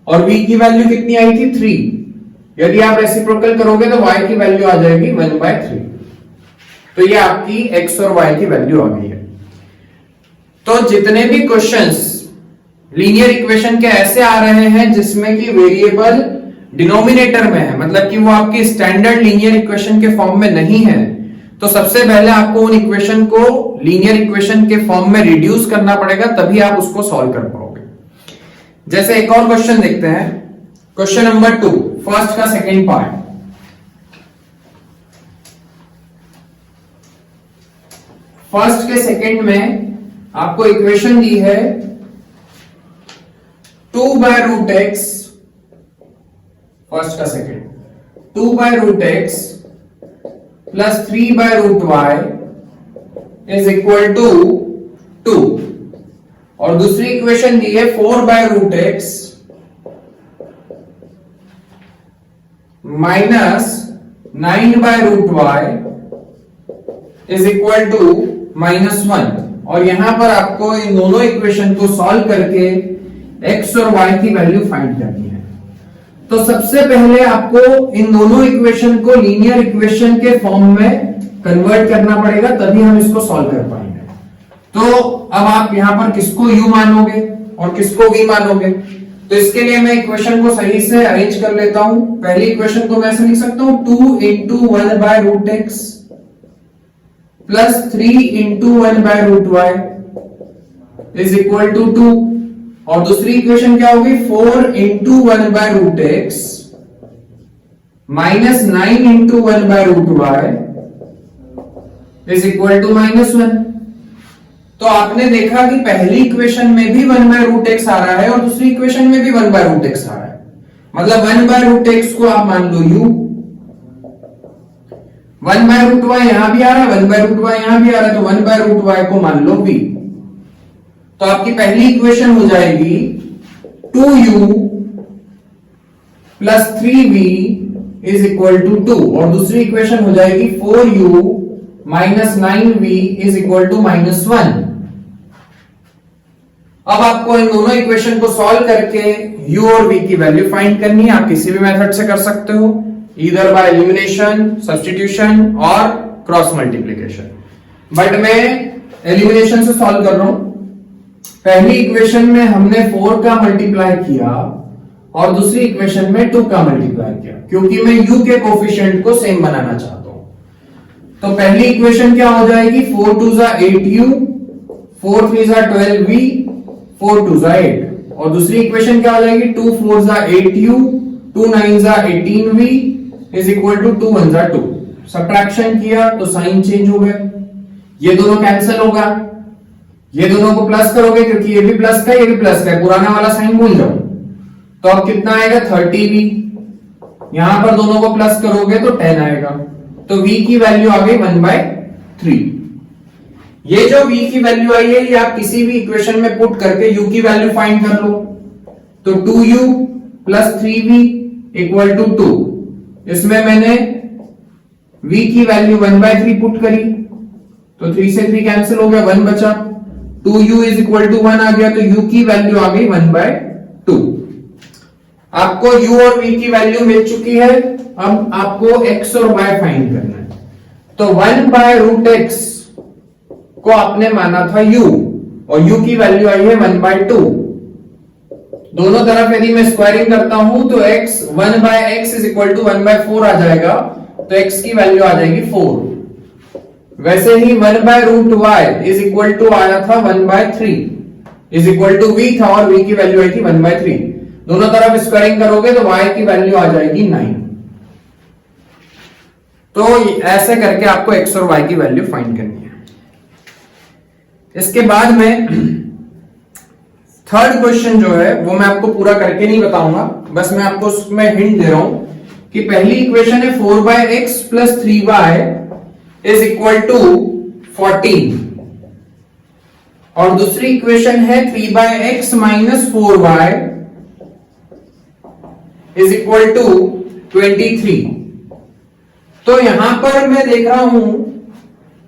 Speaker 1: और v की वैल्यू कितनी आई थी 3। यदि आप रेसिप्रोकल करोगे तो y की वैल्यू आ जाएगी 1/3। तो ये आपकी x और y की वैल्यू आ गई है। तो जितने भी क्वेश्चंस लीनियर इक्वेशन के ऐसे आ रहे हैं जिसमें कि वेरिएबल डिनोमिनेटर में है, मतलब कि वो आपकी स्टैंडर्ड लीनियर इक्वेशन के फॉर्म में नहीं है, तो सबसे पहले आपको उन इक्वेशन को लीनियर इक्वेशन के फॉर्म में रिड्यूस करना पड़ेगा, तभी आप उसको सॉल्व कर पाओगे। जैसे एक और क्वेश्चन देखते हैं, क्वेश्चन नंबर 2, फर्स्ट का सेकेंड पार्ट। फर्स्ट के सेकेंड में आपको इक्वेशन दी है 2/√x, फर्स्ट का second 2/√x plus 3/√y is equal to 2, और दूसरी इक्वेशन दी है 4/√x minus 9/√y is equal to -1, और यहां पर आपको इन दोनों इक्वेशन को सॉल्व करके x और y की वैल्यू फाइंड करनी है। तो सबसे पहले आपको इन दोनों इक्वेशन को लीनियर इक्वेशन के फॉर्म में कन्वर्ट करना पड़ेगा, तभी हम इसको सॉल्व कर पाएंगे। तो अब आप यहां पर किसको u मानोगे और किसको v मानोगे, तो इसके लिए मैं इक्वेशन को सही से अरेंज कर लेता हूं। पहली इक्वेशन को मैं ऐसे लिख सकता हूं 2 × 1/√x plus 3 × 1/√y is equal to 2, और दूसरी इक्वेशन क्या होगी 4 × 1/√x minus 9 × 1/√y is equal to -1। तो आपने देखा कि पहली इक्वेशन में भी 1/√x आ रहा है और दूसरी इक्वेशन में भी 1/√x आ रहा है, मतलब 1/√x को आप मान लो u 1/√y यहां भी आ रहा है, 1/√y यहां भी आ रहा है, तो 1/√y को मान लो v। तो आपकी पहली इक्वेशन हो जाएगी 2u plus 3v is equal to 2, और दूसरी इक्वेशन हो जाएगी 4u minus 9v is equal to -1। अब आपको इन दोनों इक्वेशन को सॉल्व करके u और v की वैल्यू फाइंड करनी है। आप किसी भी मेथड से कर सकते हो, ईदर बाय एलिमिनेशन, सब्स्टिट्यूशन और क्रॉस मल्टीप्लिकेशन, बट मैं एलिमिनेशन से सॉल्व कर रहा हूं। पहली इक्वेशन में हमने 4 का मल्टीप्लाई किया और दूसरी इक्वेशन में 2 का मल्टीप्लाई किया, क्योंकि मैं u के कोफिशिएंट को सेम बनाना चाहता हूं। तो पहली इक्वेशन क्या हो जाएगी, 4 2 जा 8u, 4 3 जा 12v, 4 2 जा 8, और दूसरी इक्वेशन क्या हो जाएगी 2 4 जा 8u, 2 9 जा 18v इज इक्वल टू 2 1 जा 2। सब्ट्रैक्शन किया तो साइन चेंज हो गया, ये दोनों कैंसिल होगा, ये दोनों को प्लस करोगे क्योंकि ये भी प्लस का ये भी प्लस का है, पुराना वाला साइन भूल जाओ। तो अब कितना आएगा 30v, यहां पर दोनों को प्लस करोगे तो 10 आएगा, तो v की वैल्यू आ गई 1/3। ये जो v की वैल्यू आई है ये आप किसी भी इक्वेशन में पुट करके u की वैल्यू फाइंड कर लो। तो 2u plus 3v equal to 2, इसमें मैंने v की वैल्यू 1/3 पुट करी तो 3 से 3 कैंसिल हो गया, 1 बचा, 2u इज इक्वल टू 1 आ गया, तो u की वैल्यू आ गई 1/2। आपको u और v की वैल्यू मिल चुकी है, अब आपको x और y फाइंड करना है। तो 1/√x को आपने माना था u और u की वैल्यू आई है 1/2। दोनों तरफ यदि मैं स्क्वायरिंग करता हूं तो x 1/x is equal to 1/4 आ जाएगा, तो x की वैल्यू आ जाएगी 4। वैसे ही 1/√y इज इक्वल टू आया था 1/3 इज इक्वल टू v था, और v की वैल्यू आई थी 1/3। दोनों तरफ स्क्वायरिंग करोगे तो y की वैल्यू आ जाएगी 9। तो ऐसे करके आपको x और y की वैल्यू फाइंड करनी है। इसके बाद में थर्ड क्वेश्चन जो है वो मैं आपको पूरा करके नहीं बताऊंगा, बस मैं आपको उसमें हिंट दे रहा हूं कि पहली इक्वेशन है 4/x plus 3y is equal to 14, और दूसरी इक्वेशन है 3/x minus 4y is equal to 23। तो यहां पर मैं देख रहा हूं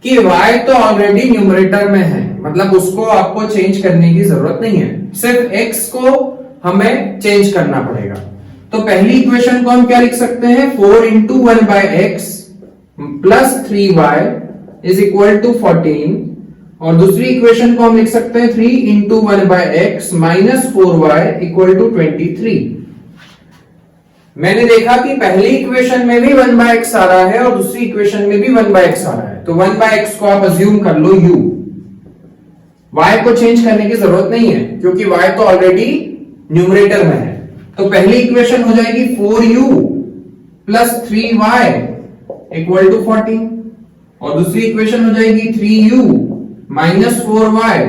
Speaker 1: कि y तो ऑलरेडी न्यूमरेटर में है, मतलब उसको आपको चेंज करने की जरूरत नहीं है, सिर्फ x को हमें चेंज करना पड़ेगा। तो पहली इक्वेशन को हम क्या लिख सकते हैं, 4 into 1/x plus 3y is equal to 14, और दूसरी इक्वेशन को हम लिख सकते हैं 3 into 1/x minus 4y equal to 23। मैंने देखा कि पहली इक्वेशन में भी 1/x आ रहा है और दूसरी इक्वेशन में भी 1/x आ रहा है, तो 1/x को आप अज्यूम कर लो u। y को चेंज करने की जरूरत नहीं है क्योंकि y तो ऑलरेडी न्यूमरेटर में है। तो पहली इक्वेशन हो जाएगी 4u plus 3y equal to 14, और दूसरी इक्वेशन हो जाएगी 3u minus 4y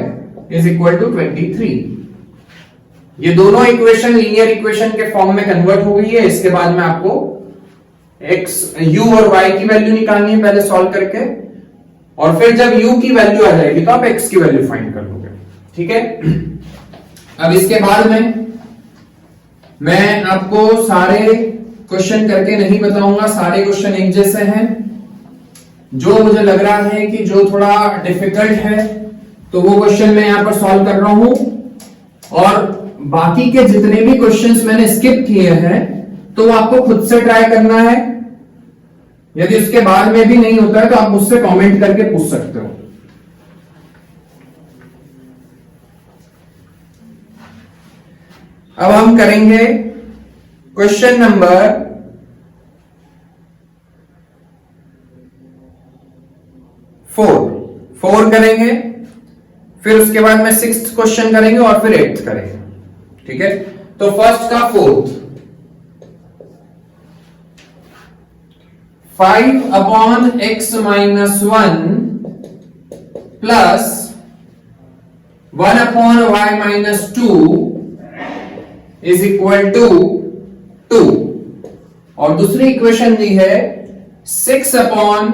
Speaker 1: is equal to 23। ये दोनों इक्वेशन लीनियर इक्वेशन के फॉर्म में कन्वर्ट हो गई है। इसके बाद में आपको x u और y की वैल्यू निकालनी है पहले सॉल्व करके, और फिर जब u की वैल्यू आ जाएगी तो आप x की वैल्यू फाइंड कर लोगे। ठीक है, अब इसके बाद में मैं आपको सारे क्वेश्चन करके नहीं बताऊंगा, सारे क्वेश्चन एक जैसे हैं। जो मुझे लग रहा है कि जो थोड़ा डिफिकल्ट है तो वो क्वेश्चन मैं यहां पर सॉल्व कर रहा हूं, और बाकी के जितने भी क्वेश्चंस मैंने स्किप किए हैं तो वो आपको खुद से ट्राई करना है। यदि उसके बाद में भी नहीं होता है तो आप मुझसे कमेंट करके पूछ सकते हो। अब हम करेंगे क्वेश्चन नंबर 4 करेंगे, फिर उसके बाद में 6th क्वेश्चन करेंगे और फिर 8th करेंगे। ठीक है, तो फर्स्ट का 4th, 5/x minus 1 plus 1/y minus 2 is equal to 2, और दूसरी इक्वेशन दी है 6 upon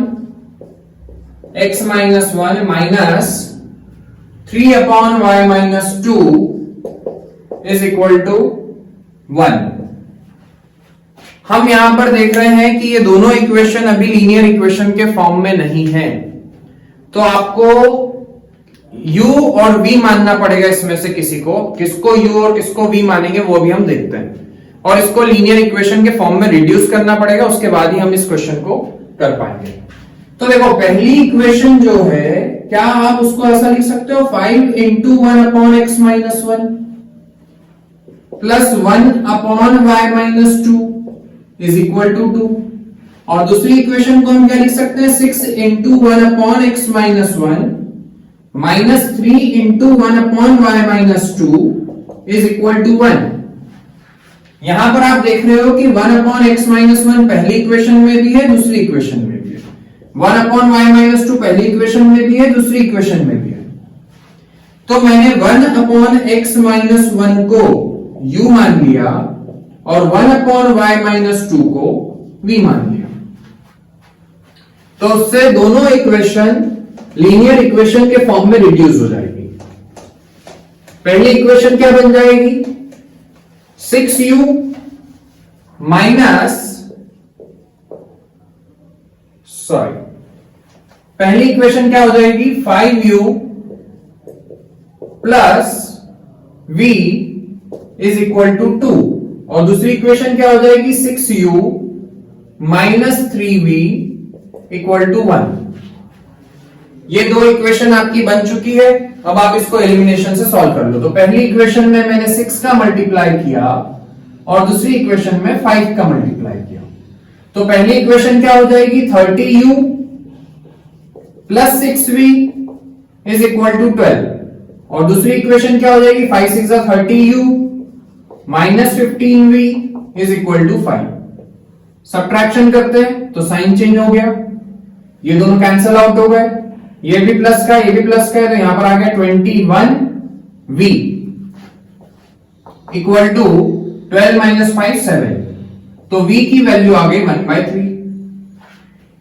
Speaker 1: x minus 1 minus 3 upon y minus 2 is equal to 1। हम यहां पर देख रहे हैं कि ये दोनों इक्वेशन अभी लीनियर इक्वेशन के फॉर्म में नहीं है, तो आपको u और v मानना पड़ेगा इसमें से किसी को। किसको u और किसको v मानेंगे वो भी हम देखते हैं, और इसको लीनियर इक्वेशन के फॉर्म में रिड्यूस करना पड़ेगा, उसके बाद ही हम इस क्वेश्चन को कर पाएंगे। तो देखो पहली इक्वेशन जो है, क्या आप उसको ऐसा लिख सकते हो 5 into 1 upon x minus 1 plus 1 upon y minus 2 is equal to 2। और दूसरी इक्वेशन को हम क्या लिख सकते हैं 6 into 1 upon x minus 1 minus 3 into 1 upon y minus 2 is equal to 1। यहां पर आप देख रहे हो कि 1 अपॉन एक्स माइनस 1 पहली इक्वेशन में भी है, दूसरी इक्वेशन में भी है। 1 अपॉन वाई माइनस 2 पहली इक्वेशन में भी है, दूसरी इक्वेशन में भी है। तो मैंने 1 अपॉन एक्स माइनस 1 को u मान लिया और 1 अपॉन वाई माइनस 2 को v मान लिया। तो उससे दोनों इक्वेशन लीनियर इक्वेशन के फॉर्म में रिड्यूस हो जाएगी। पहली इक्वेशन क्या बन जाएगी 6u माइनस पहली इक्वेशन क्या हो जाएगी 5u plus v is equal to 2, और दूसरी इक्वेशन क्या हो जाएगी 6u minus 3v equal to 1। ये दो इक्वेशन आपकी बन चुकी है। अब आप इसको एलिमिनेशन से सॉल्व कर लो। तो पहली इक्वेशन में मैंने 6 का मल्टीप्लाई किया और दूसरी इक्वेशन में 5 का मल्टीप्लाई किया। तो पहली इक्वेशन क्या हो जाएगी 30u plus 6v is equal to 12, और दूसरी इक्वेशन क्या हो जाएगी 5 6 30u minus 15v is equal to 5। Subtraction करते हैं तो साइन चेंज हो गया, ये दोनों कैंसिल आउट हो गए, ये भी प्लस का ये भी प्लस का है, तो यहां पर आ गया 21v इक्वल टू 12 माइनस 5 7। तो v की वैल्यू आ गई 1/3।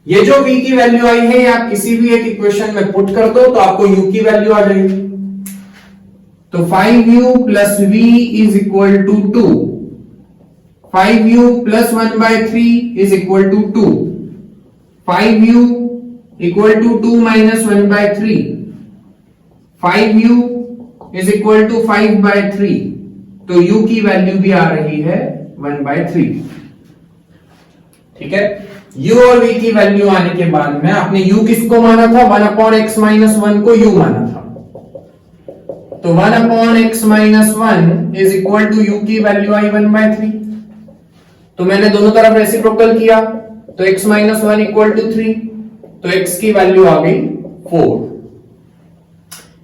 Speaker 1: ये जो v की वैल्यू आई है, आप किसी भी एक इक्वेशन में पुट कर दो तो आपको u की वैल्यू आ जाएगी। तो 5u plus v is equal to 2, 5u plus 1/3 is equal to 2, 5u equal to 2 minus 1/3, 5u is equal to 5/3। तो u की वैल्यू भी आ रही है 1/3। ठीक है, u और v की वैल्यू आने के बाद में आपने u किसको माना था 1 अपॉन एक्स माइनस 1 को u माना था। तो 1 upon x minus 1 is equal to u की वैल्यू आई 1/3। तो मैंने दोनों तरफ रेसिप्रोकल किया, तो x माइनस 1 इक्वल टू 3, तो x की वैल्यू आ गई 4।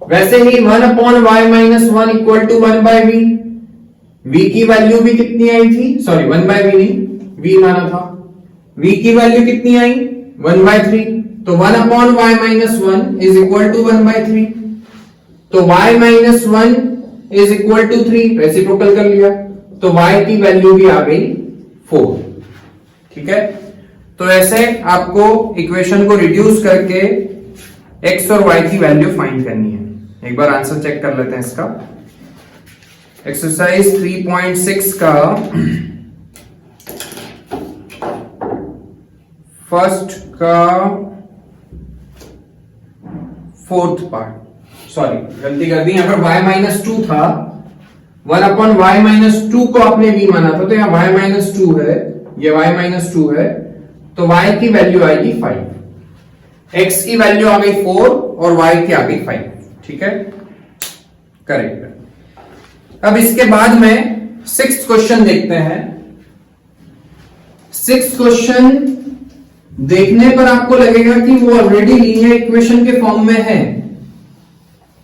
Speaker 1: वैसे ही 1 upon y minus 1 equal to 1/v, v की वैल्यू भी कितनी आई थी, सॉरी 1/v नहीं, v माना था, v की वैल्यू कितनी आई 1/3। तो 1 upon y minus 1 is equal to 1/3, तो y minus 1 is equal to 3, reciprocal कर लिया, तो y की वैल्यू भी आ गई 4। ठीक है, तो ऐसे आपको इक्वेशन को रिड्यूस करके x और y की वैल्यू फाइंड करनी है। एक बार आंसर चेक कर लेते हैं इसका। एक्सरसाइज 3.6 का फर्स्ट का 4th पार्ट, सॉरी गलती कर दी, यहां पर y माइनस 2 था, 1 अपॉन y माइनस 2 को आपने v माना था, तो यहां y माइनस 2 है, ये y माइनस 2 है, तो y की वैल्यू आएगी 5, x की वैल्यू आ गई 4 और y की आ गई 5। ठीक है, करेक्ट। अब इसके बाद में 6th क्वेश्चन देखते हैं। 6th क्वेश्चन देखने पर आपको लगेगा कि वो ऑलरेडी लीनियर इक्वेशन के फॉर्म में है,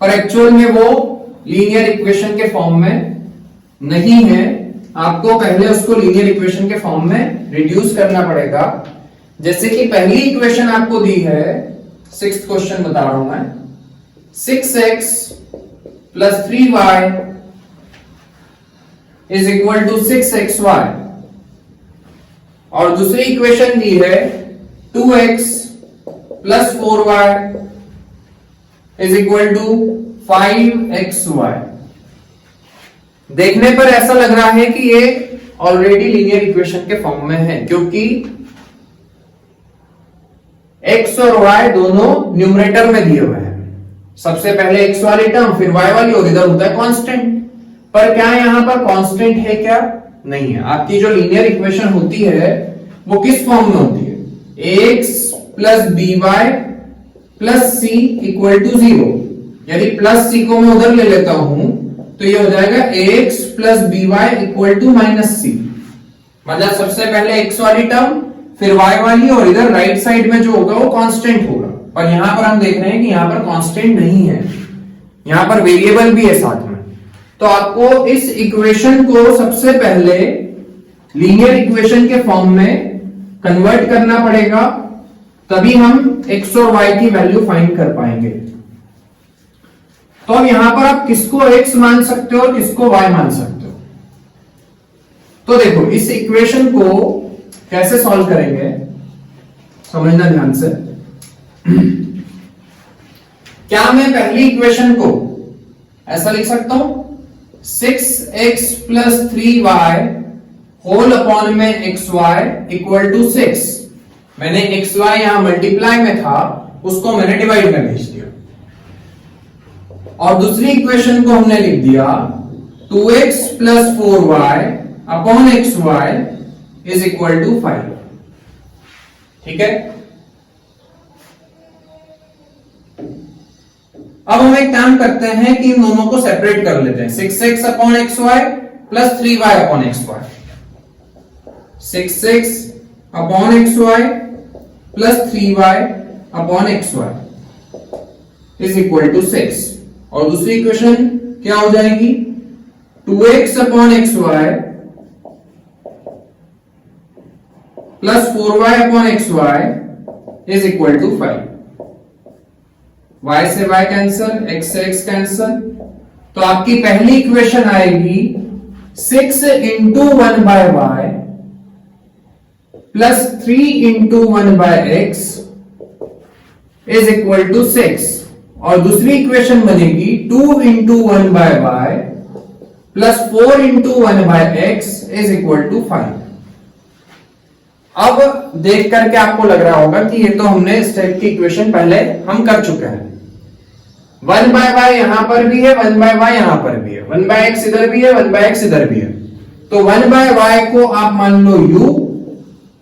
Speaker 1: और एक्चुअल में वो लीनियर इक्वेशन के फॉर्म में नहीं है। आपको पहले उसको लीनियर इक्वेशन के फॉर्म में रिड्यूस करना पड़ेगा। जैसे कि पहली इक्वेशन आपको दी है, 6th क्वेश्चन बता रहा हूं मैं, 6x plus 3y is equal to 6xy, और दूसरी इक्वेशन दी है 2x plus 4y is equal to 5xy। देखने पर ऐसा लग रहा है कि ये ऑलरेडी लीनियर इक्वेशन के फॉर्म में है, क्योंकि x और y दोनों न्यूमरेटर में दिए हुए हैं। सबसे पहले x वाली टर्म, फिर y वाली, और इधर होता है कांस्टेंट। पर क्या यहां पर कांस्टेंट है? क्या नहीं है। आपकी जो लीनियर इक्वेशन होती है वो किस फॉर्म में होती है? ax plus by plus c equal to 0। यदि प्लस c को मैं उधर ले लेता हूं तो ये हो जाएगा ax plus by equal to minus c। मतलब सबसे पहले x वाली टर्म, फिर y वाली, और इधर राइट साइड में जो होगा वो कांस्टेंट होगा। और यहां पर हम देख रहे हैं कि यहां पर कांस्टेंट नहीं है, यहां पर वेरिएबल भी है साथ में। तो आपको इस इक्वेशन को सबसे पहले लीनियर इक्वेशन के फॉर्म में कन्वर्ट करना पड़ेगा, तभी हम x और y की वैल्यू फाइंड कर पाएंगे। तो अब यहां पर आप किसको x मान सकते हो और किसको y मान सकते हो? तो देखो, इस इक्वेशन को कैसे सॉल्व करेंगे समझना ध्यान से। क्या मैं पहली इक्वेशन को ऐसा लिख सकता हूं, 6x plus 3y whole upon में xy इक्वल टू 6। मैंने xy यहां मल्टीप्लाई में था, उसको मैंने डिवाइड में भेज दिया। और दूसरी इक्वेशन को हमने लिख दिया 2x plus 4y upon xy is equal to 5। ठीक है। अब हम एक काम करते हैं कि इन दोनों को सेपरेट कर लेते हैं। 6x upon xy plus 3y upon xy, 6x upon xy plus 3y upon xy is equal to 6। और दूसरी इक्वेशन क्या हो जाएगी, 2x upon xy plus 4y upon xy is equal to 5। y से y कैंसल, x से x कैंसल, तो आपकी पहली इक्वेशन आएगी 6 into 1 by y plus 3 into 1 by x is equal to 6। और दूसरी इक्वेशन बनेगी 2 into 1 by y plus 4 into 1 by x is equal to 5। अब देख करके आपको लग रहा होगा कि ये तो हमने इस टाइप की इक्वेशन पहले हम कर चुके हैं। 1 बाय y यहां पर भी है, 1 बाय y यहां पर भी है, 1 बाय x इधर भी है, 1 बाय x इधर भी है। तो 1 बाय y को आप मान लो u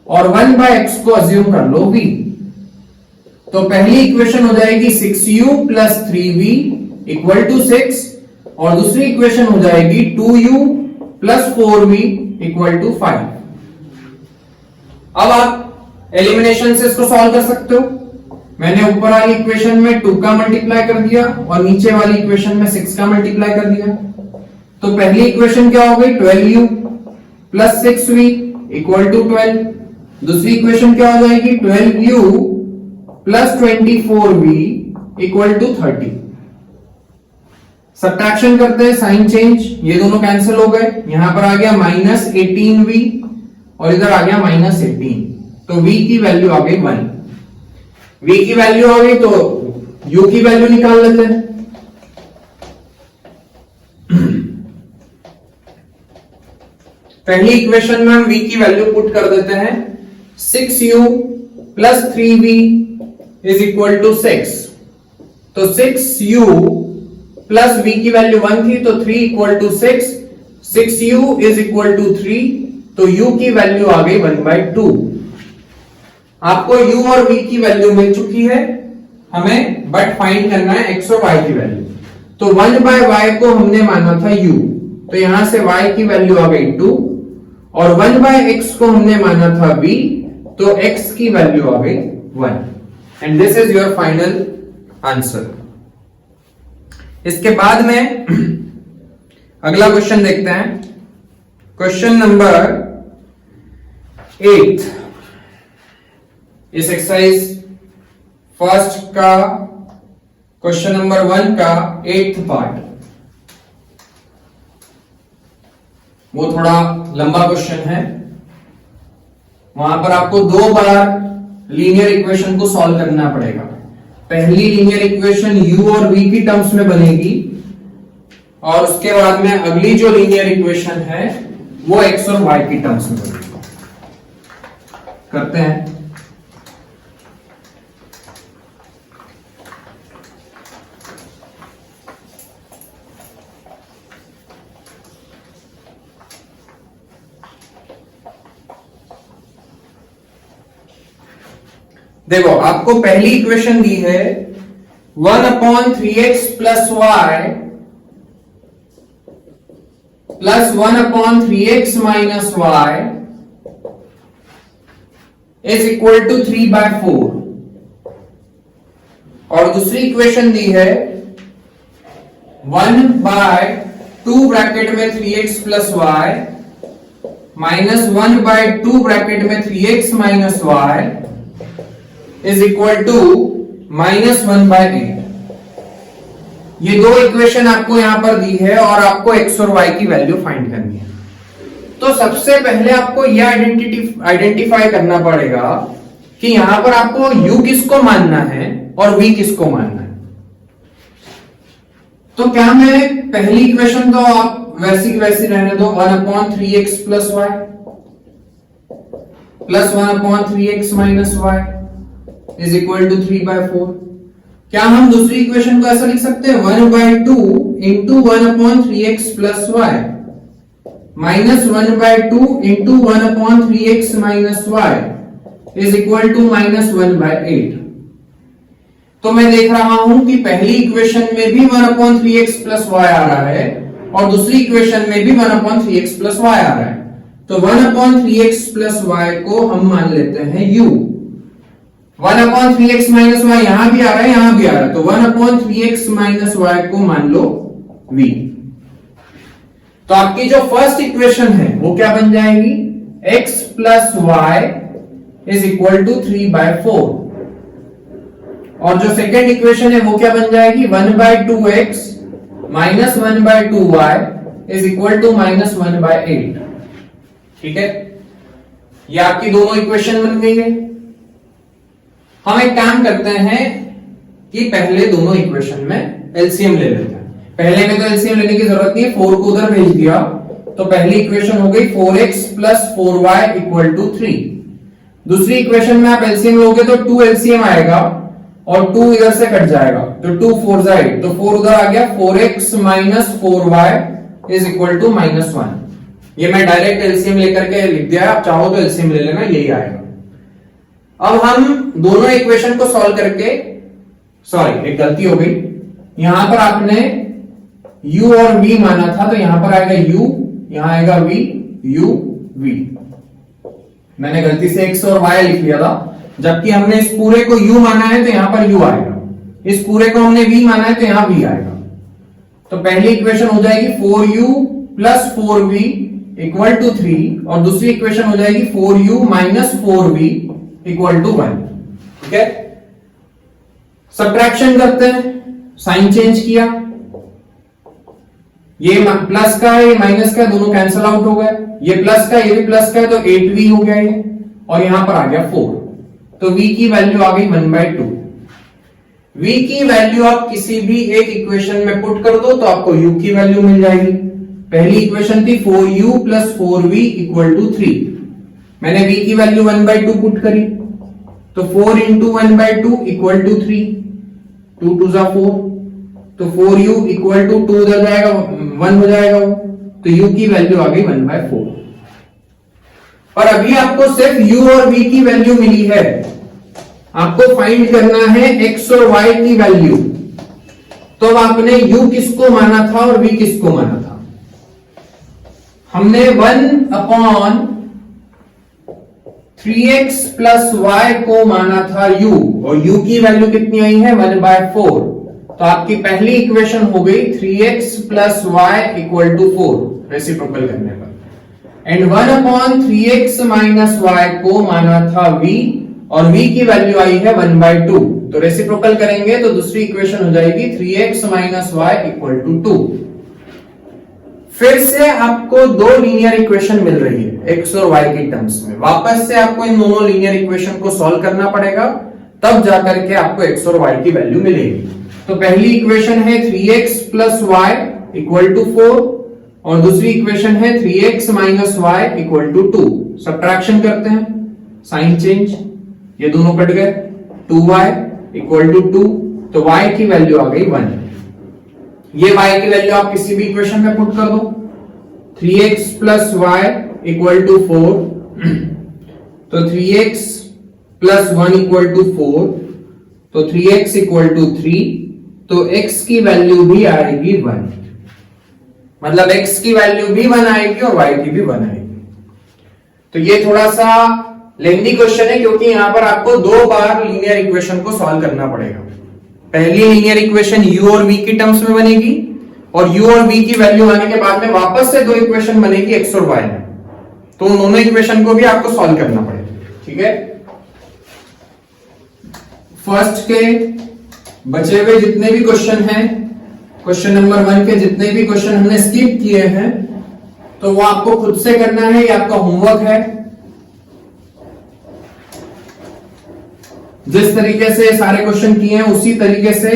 Speaker 1: और 1 बाय x को अज्यूम कर लो v। तो पहली इक्वेशन हो जाएगी 6u plus 3v equal to 6, और दूसरी इक्वेशन हो जाएगी 2u plus 4v equal to 5। अब आप एलिमिनेशन से इसको सॉल्व कर सकते हो। मैंने ऊपर वाली इक्वेशन में 2 का मल्टीप्लाई कर दिया और नीचे वाली इक्वेशन में 6 का मल्टीप्लाई कर दिया। तो पहली इक्वेशन क्या हो गई, 12u plus 6v equal to 12। दूसरी इक्वेशन क्या हो जाएगी, 12u plus 24v equal to 30। Subtraction करते हैं, साइन चेंज, ये दोनों कैंसिल हो गए। यहां पर आ गया माइनस 18v और इधर आ गया माइनस 18। तो v की वैल्यू आ गई 1। v की वैल्यू आ गई तो u की वैल्यू निकाल लेते हैं। पहली इक्वेशन में हम v की वैल्यू पुट कर देते हैं, 6u plus 3v is equal to 6। तो 6u प्लस v की वैल्यू 1 थी तो 3 equal to 6, 6u is equal to 3, तो u की वैल्यू आ गई 1/2। आपको u और v की वैल्यू मिल चुकी है, हमें बट फाइंड करना है x और y की वैल्यू। तो 1/y को हमने माना था u, तो यहां से y की वैल्यू आ गई 2, और 1/x को हमने माना था v, तो x की वैल्यू आ गई 1। And this is your final answer. इसके बाद में अगला क्वेश्चन देखते हैं, क्वेश्चन नंबर 8 इस एक्सरसाइज फर्स्ट का क्वेश्चन नंबर 1 का 8th पार्ट। वो थोड़ा लंबा क्वेश्चन है, वहां पर आपको 2 बार लीनियर इक्वेशन को सॉल्व करना पड़ेगा। पहली लीनियर इक्वेशन u और v की टर्म्स में बनेगी और उसके बाद में अगली जो लीनियर इक्वेशन है वो x और y की टर्म्स में बनेगी। करते हैं। देखो आपको पहली इक्वेशन दी है 1/3x plus y plus 1/3x minus y is equal to 3/4 और दूसरी इक्वेशन दी है 1/2 ब्रैकेट में 3x plus y minus 1/2 bracket में 3x minus y is equal to -1/8। ये दो इक्वेशन आपको यहां पर दी है और आपको x और y की वैल्यू फाइंड करनी है। तो सबसे पहले आपको यह आइडेंटिफाई करना पड़ेगा कि यहां पर आपको u किसको मानना है और v किसको मानना है। तो क्या मैं पहली इक्वेशन तो आप वैसी वैसी रहने दो 1/3x plus y plus 1/3x minus y is equal to 3/4। क्या हम दूसरी इक्वेशन को ऐसा लिख सकते हैं 1/2 into 1/3x plus y minus 1/2 into 1/3x minus y is equal to -1/8। तो मैं देख रहा हूं कि पहली इक्वेशन में भी 1/3x प्लस वाई आ रहा है और दूसरी इक्वेशन में भी 1/3x प्लस वाई आ रहा है। तो 1/3x प्लस वाई को हम मान लेते हैं u। 1/3x माइनस वाई यहां भी आ रहा है, यहां भी आ रहा है, तो 1/3x माइनस वाई को मान लो v। तो आपकी जो फर्स्ट इक्वेशन है वो क्या बन जाएगी x plus y is equal to 3/4 और जो सेकेंड इक्वेशन है वो क्या बन जाएगी 1/2x minus 1/2y is equal to -1/8। ठीक है, ये आपकी दोनों इक्वेशन बन गई है। हम एक काम करते हैं कि पहले दोनों इक्वेशन में एलसीएम ले लेते हैं। पहले में तो एलसीएम लेने की जरूरत नहीं है, 4 को उधर भेज दिया तो पहली इक्वेशन हो गई 4x plus 4y equal to 3। दूसरी इक्वेशन में आप एलसीएम लोगे तो 2 एलसीएम आएगा और 2 इधर से कट जाएगा तो 2 4 8, तो 4 उधर आ गया 4x minus 4y is equal to -1। ये मैं डायरेक्ट एलसीएम लेकर के लिख दिया, आप चाहो तो एलसीएम ले लेना, यही आएगा। अब हम दोनों इक्वेशन को सॉल्व करके, सॉरी एक गलती हो गई, यहां पर आपने u और v माना था तो यहां पर आएगा u, यहां आएगा v, u v। मैंने गलती से x और y लिख लिया था, जबकि हमने इस पूरे को u माना है तो यहां पर u आएगा, इस पूरे को हमने v माना है तो यहां v आएगा। तो पहली इक्वेशन हो जाएगी 4u plus 4v equal to 3 और दूसरी इक्वेशन हो जाएगी 4u minus 4v equal to 1। ठीक है, सब्ट्रैक्शन करते हैं, साइन चेंज किया, ये प्लस का है ये माइनस का, दोनों कैंसिल आउट हो गए, ये प्लस का ये भी प्लस का है तो 8v हो गया ये, और यहां पर आ गया 4, तो v की वैल्यू आ गई 1/2। v की वैल्यू आप किसी भी एक इक्वेशन में पुट कर दो तो आपको u की वैल्यू मिल जाएगी। पहली इक्वेशन थी 4u plus 4v equal to 3, मैंने v की वैल्यू 1/2 पुट करी तो 4 इंटू 1/2 इक्वल टू 3, 2 2 जा 4, तो 4u इक्वल टू 2 उधर जाएगा 1 हो जाएगा वो, तो u की वैल्यू आ गई 1/4। और अभी आपको सिर्फ u और v की वैल्यू मिली है, आपको फाइंड करना है x और y की वैल्यू। तो अब आपने u किसको माना था और v किसको माना था? हमने 1/3x प्लस y को माना था u और u की वैल्यू कितनी आई है 1/4। तो आपकी पहली इक्वेशन हो गई 3x plus y equal to 4 reciprocal करने पर, एंड 1/3x माइनस y को माना था v और v की वैल्यू आई है 1/2, तो रेसिप्रोकल करेंगे तो दूसरी इक्वेशन हो जाएगी 3x minus y equal to 2। फिर से आपको दो लीनियर इक्वेशन मिल रही है एक्स और वाई की टर्म्स में, वापस से आपको इन दोनों लीनियर इक्वेशन को सॉल्व करना पड़ेगा, तब जाकर के आपको एक्स और वाई की वैल्यू मिलेगी। तो पहली इक्वेशन है 3x plus y equal to 4 और दूसरी इक्वेशन है 3x minus y equal to 2। Subtraction करते हैं, साइन चेंज, ये दोनों कट गए, 2y इक्वल टू 2, तो y की वैल्यू आ गई 1। ये y की वैल्यू आप किसी भी इक्वेशन में पुट कर दो, 3x plus y equal to 4, तो 3x प्लस 1 इक्वल टू 4, तो 3x इक्वल टू 3, तो x की वैल्यू भी आएगी 1, मतलब x की वैल्यू भी 1 आएगी और y की भी 1 आएगी। तो ये थोड़ा सा लेंथी क्वेश्चन है क्योंकि यहां पर आपको दो बार लीनियर इक्वेशन को सॉल्व करना पड़ेगा। पहली लीनियर इक्वेशन u और v की टर्म्स में बनेगी और u और v की वैल्यू आने के बाद में वापस से दो इक्वेशन बनेगी x और y में, तो उन दोनों इक्वेशन को भी आपको सॉल्व करना पड़ेगा। ठीक है, फर्स्ट के बचे हुए जितने भी क्वेश्चन हैं, क्वेश्चन नंबर 1 के जितने भी क्वेश्चन हमने स्किप किए हैं, तो वो आपको खुद से करना है, ये आपका होमवर्क है। जिस तरीके से सारे क्वेश्चन किए हैं उसी तरीके से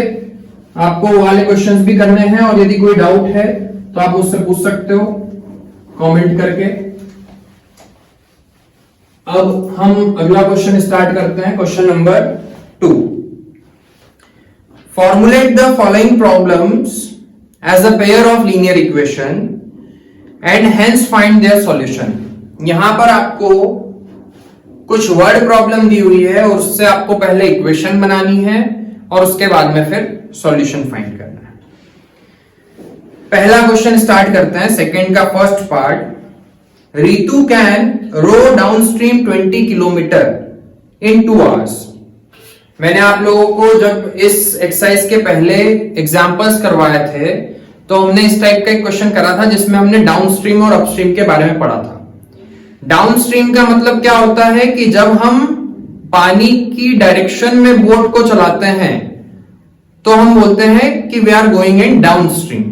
Speaker 1: आपको वाले क्वेश्चंस भी करने हैं, और यदि कोई डाउट है तो आप मुझसे पूछ सकते हो कमेंट करके। अब हम अगला क्वेश्चन स्टार्ट करते हैं, question number 2। Formulate the following problems as a pair of linear equation and hence find their solution. यहां पर आपको कुछ वर्ड प्रॉब्लम दी हुई है और उससे आपको पहले इक्वेशन बनानी है और उसके बाद में फिर सॉल्यूशन फाइंड करना है। पहला क्वेश्चन स्टार्ट करते हैं, सेकंड का first part. Ritu can row downstream 20 kilometre in 2 hours. मैंने आप लोगों को जब इस एक्सरसाइज के पहले एग्जांपल्स करवाए थे तो हमने इस टाइप का एक क्वेश्चन करा था जिसमें हमने डाउनस्ट्रीम और अपस्ट्रीम के बारे में पढ़ा था। डाउनस्ट्रीम का मतलब क्या होता है कि जब हम पानी की डायरेक्शन में बोट को चलाते हैं तो हम बोलते हैं कि we are going in downstream,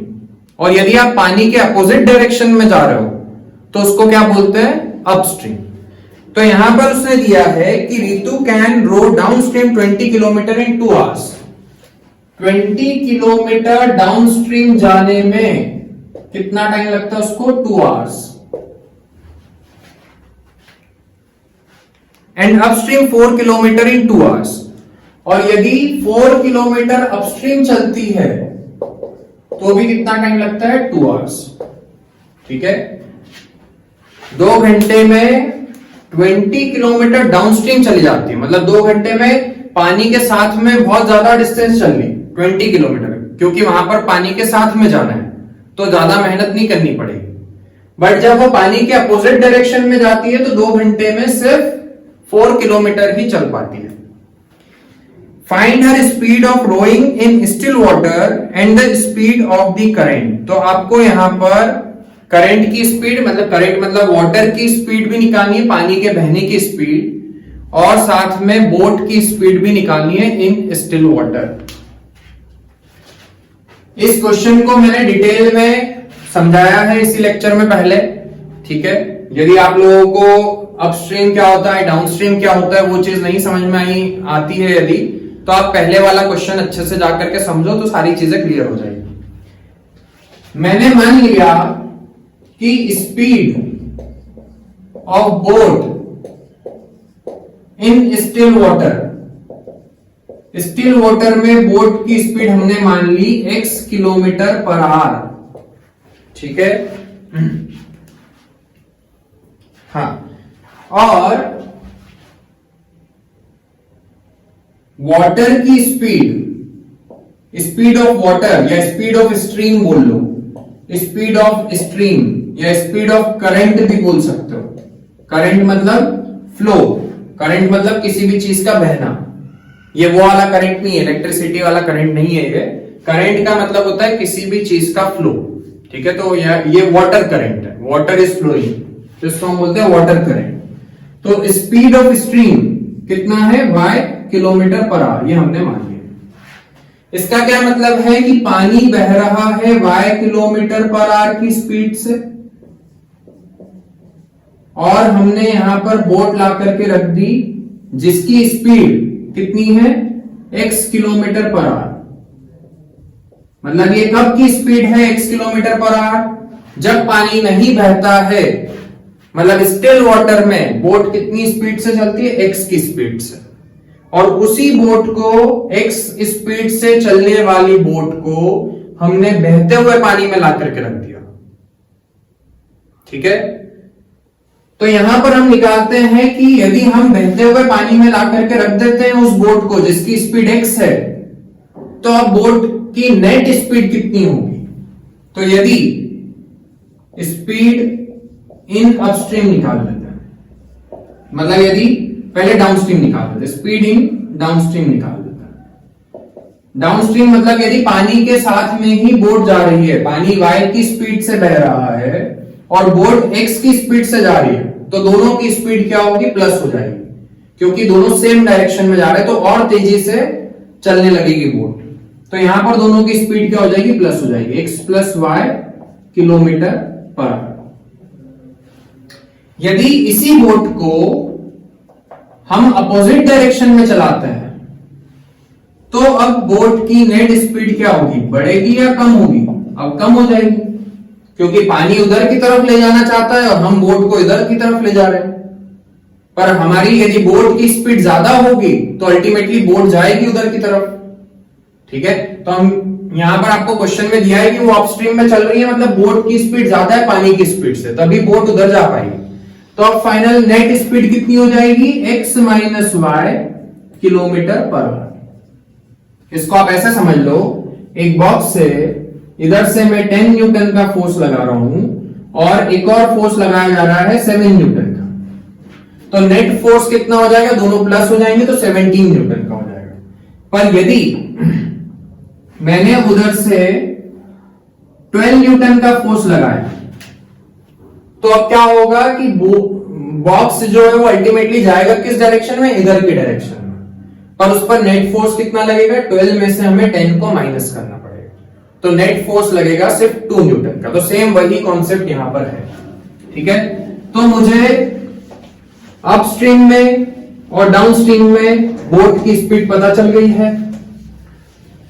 Speaker 1: और यदि आप पानी के अपोजिट डायरेक्शन में जा रहे हो तो उसको क्या बोलते हैं, अपस्ट्रीम। तो यहां पर उसने दिया है कि Ritu can row downstream 20 kilometre in 2 hours. 20 kilometre downstream जाने में कितना टाइम लगता है उसको, 2 hours. And upstream 4 kilometre in 2 hours. और यदि 4 किलोमीटर अपस्ट्रीम चलती है तो भी कितना टाइम लगता है, 2 आवर्स। ठीक है, 2 घंटे में 20 किलोमीटर डाउनस्ट्रीम चली जाती है, मतलब 2 घंटे में पानी के साथ में बहुत ज्यादा डिस्टेंस चल ली 20 किलोमीटर, क्योंकि वहां पर पानी के साथ में जाना है तो ज्यादा मेहनत नहीं करनी पड़ेगी। बट जब वो पानी के अपोजिट डायरेक्शन में जाती है तो 2 घंटे में सिर्फ 4 किलोमीटर ही चल पाती है। Find her speed of rowing in still water and the speed of the current. तो आपको यहां पर करंट की स्पीड, मतलब करंट मतलब वाटर की स्पीड भी निकालनी है, पानी के बहने की स्पीड, और साथ में बोट की स्पीड भी निकालनी है इन स्टिल वाटर। इस क्वेश्चन को मैंने डिटेल में समझाया है इसी लेक्चर में पहले। ठीक है, यदि आप लोगों को अपस्ट्रीम क्या होता है, डाउनस्ट्रीम क्या होता है, वो चीज नहीं समझ में आती है यदि, तो आप पहले वाला क्वेश्चन अच्छे से जाकर के समझो तो सारी चीजें क्लियर हो जाएगी। मैंने मान लिया कि speed of boat in still water, still water में बोट की स्पीड हमने मान ली x किलोमीटर पर आवर। ठीक है, हाँ, और वाटर की स्पीड, स्पीड ऑफ वाटर या स्पीड ऑफ स्ट्रीम बोल लो, स्पीड ऑफ स्ट्रीम या स्पीड ऑफ करंट भी बोल सकते हो। करंट मतलब फ्लो, करंट मतलब किसी भी चीज का बहना। ये वो वाला करंट नहीं है, इलेक्ट्रिसिटी वाला करंट नहीं है। ये करंट का मतलब होता है किसी भी चीज का फ्लो। ठीक है, तो ये वाटर करंट है, वाटर इज फ्लोइंग, तो इसको हम बोलते हैं वाटर करंट। तो स्पीड ऑफ स्ट्रीम कितना है, y किलोमीटर पर आवर, ये हमने मान लिया। इसका क्या मतलब है कि पानी बह रहा है y किलोमीटर पर आवर की स्पीड से, और हमने यहां पर बोट ला करके रख दी जिसकी स्पीड कितनी है x किलोमीटर पर आवर। मतलब ये कब की स्पीड है x किलोमीटर पर आवर? जब पानी नहीं बहता है, मतलब स्टिल वाटर में बोट कितनी स्पीड से चलती है? x की स्पीड से। और उसी बोट को x स्पीड से चलने वाली बोट को हमने बहते हुए पानी में ला करके रख दिया। ठीक है, तो यहां पर हम निकालते हैं कि यदि हम बहते हुए पानी में ला करके रख देते हैं उस बोट को जिसकी स्पीड x है, तो अब बोट की नेट स्पीड कितनी होगी? तो यदि स्पीड इन अपस्ट्रीम निकाल लेते हैं, मतलब यदि पहले डाउनस्ट्रीम निकाल लेते, स्पीड इन डाउनस्ट्रीम निकाल लेते हैं। डाउनस्ट्रीम मतलब यदि पानी के साथ में ही बोट जा रही है, पानी y की स्पीड से बह रहा है और बोट x की स्पीड से जा रही है, तो दोनों की स्पीड क्या होगी? प्लस हो जाएगी, क्योंकि दोनों सेम डायरेक्शन में जा रहे हैं, तो और तेजी से चलने लगेगी बोट। तो यहां पर दोनों की स्पीड क्या हो जाएगी? प्लस हो जाएगी, x plus y kilometre per our. यदि इसी बोट को हम अपोजिट डायरेक्शन में चलाते हैं, तो अब बोट की नेट स्पीड क्या होगी? बढ़ेगी या कम होगी? अब कम हो जाएगी, क्योंकि पानी उधर की तरफ ले जाना चाहता है और हम बोट को इधर की तरफ ले जा रहे हैं। पर हमारी यदि बोट की स्पीड ज्यादा होगी तो अल्टीमेटली बोट जाएगी उधर की तरफ। ठीक है, तो हम यहां पर आपको क्वेश्चन में दिया है कि वो अपस्ट्रीम में चल रही है, मतलब बोट की स्पीड ज्यादा है पानी की स्पीड से, तभी बोट उधर जा पाएगी। तो अब फाइनल नेट स्पीड कितनी हो जाएगी? x minus y kilometre per hour. इसको आप ऐसे समझ लो, एक बॉक्स से इधर से मैं 10 न्यूटन का फोर्स लगा रहा हूं और एक और फोर्स लगाया जा रहा है 7 न्यूटन का, तो नेट फोर्स कितना हो जाएगा? दोनों प्लस हो जाएंगे, तो 17 न्यूटन का हो जाएगा। पर यदि मैंने उधर से 12 न्यूटन का फोर्स लगाया, तो अब क्या होगा कि बॉक्स जो है वो अल्टीमेटली जाएगा किस डायरेक्शन में? इधर की डायरेक्शन में, पर उस पर नेट फोर्स कितना लगेगा? 12 में से हमें 10 को माइनस करना पड़ेगा, तो नेट फोर्स लगेगा सिर्फ 2 न्यूटन का। तो सेम वही कॉन्सेप्ट यहां पर है। ठीक है, तो मुझे अपस्ट्रीम में और डाउनस्ट्रीम में बोट की स्पीड पता चल गई है,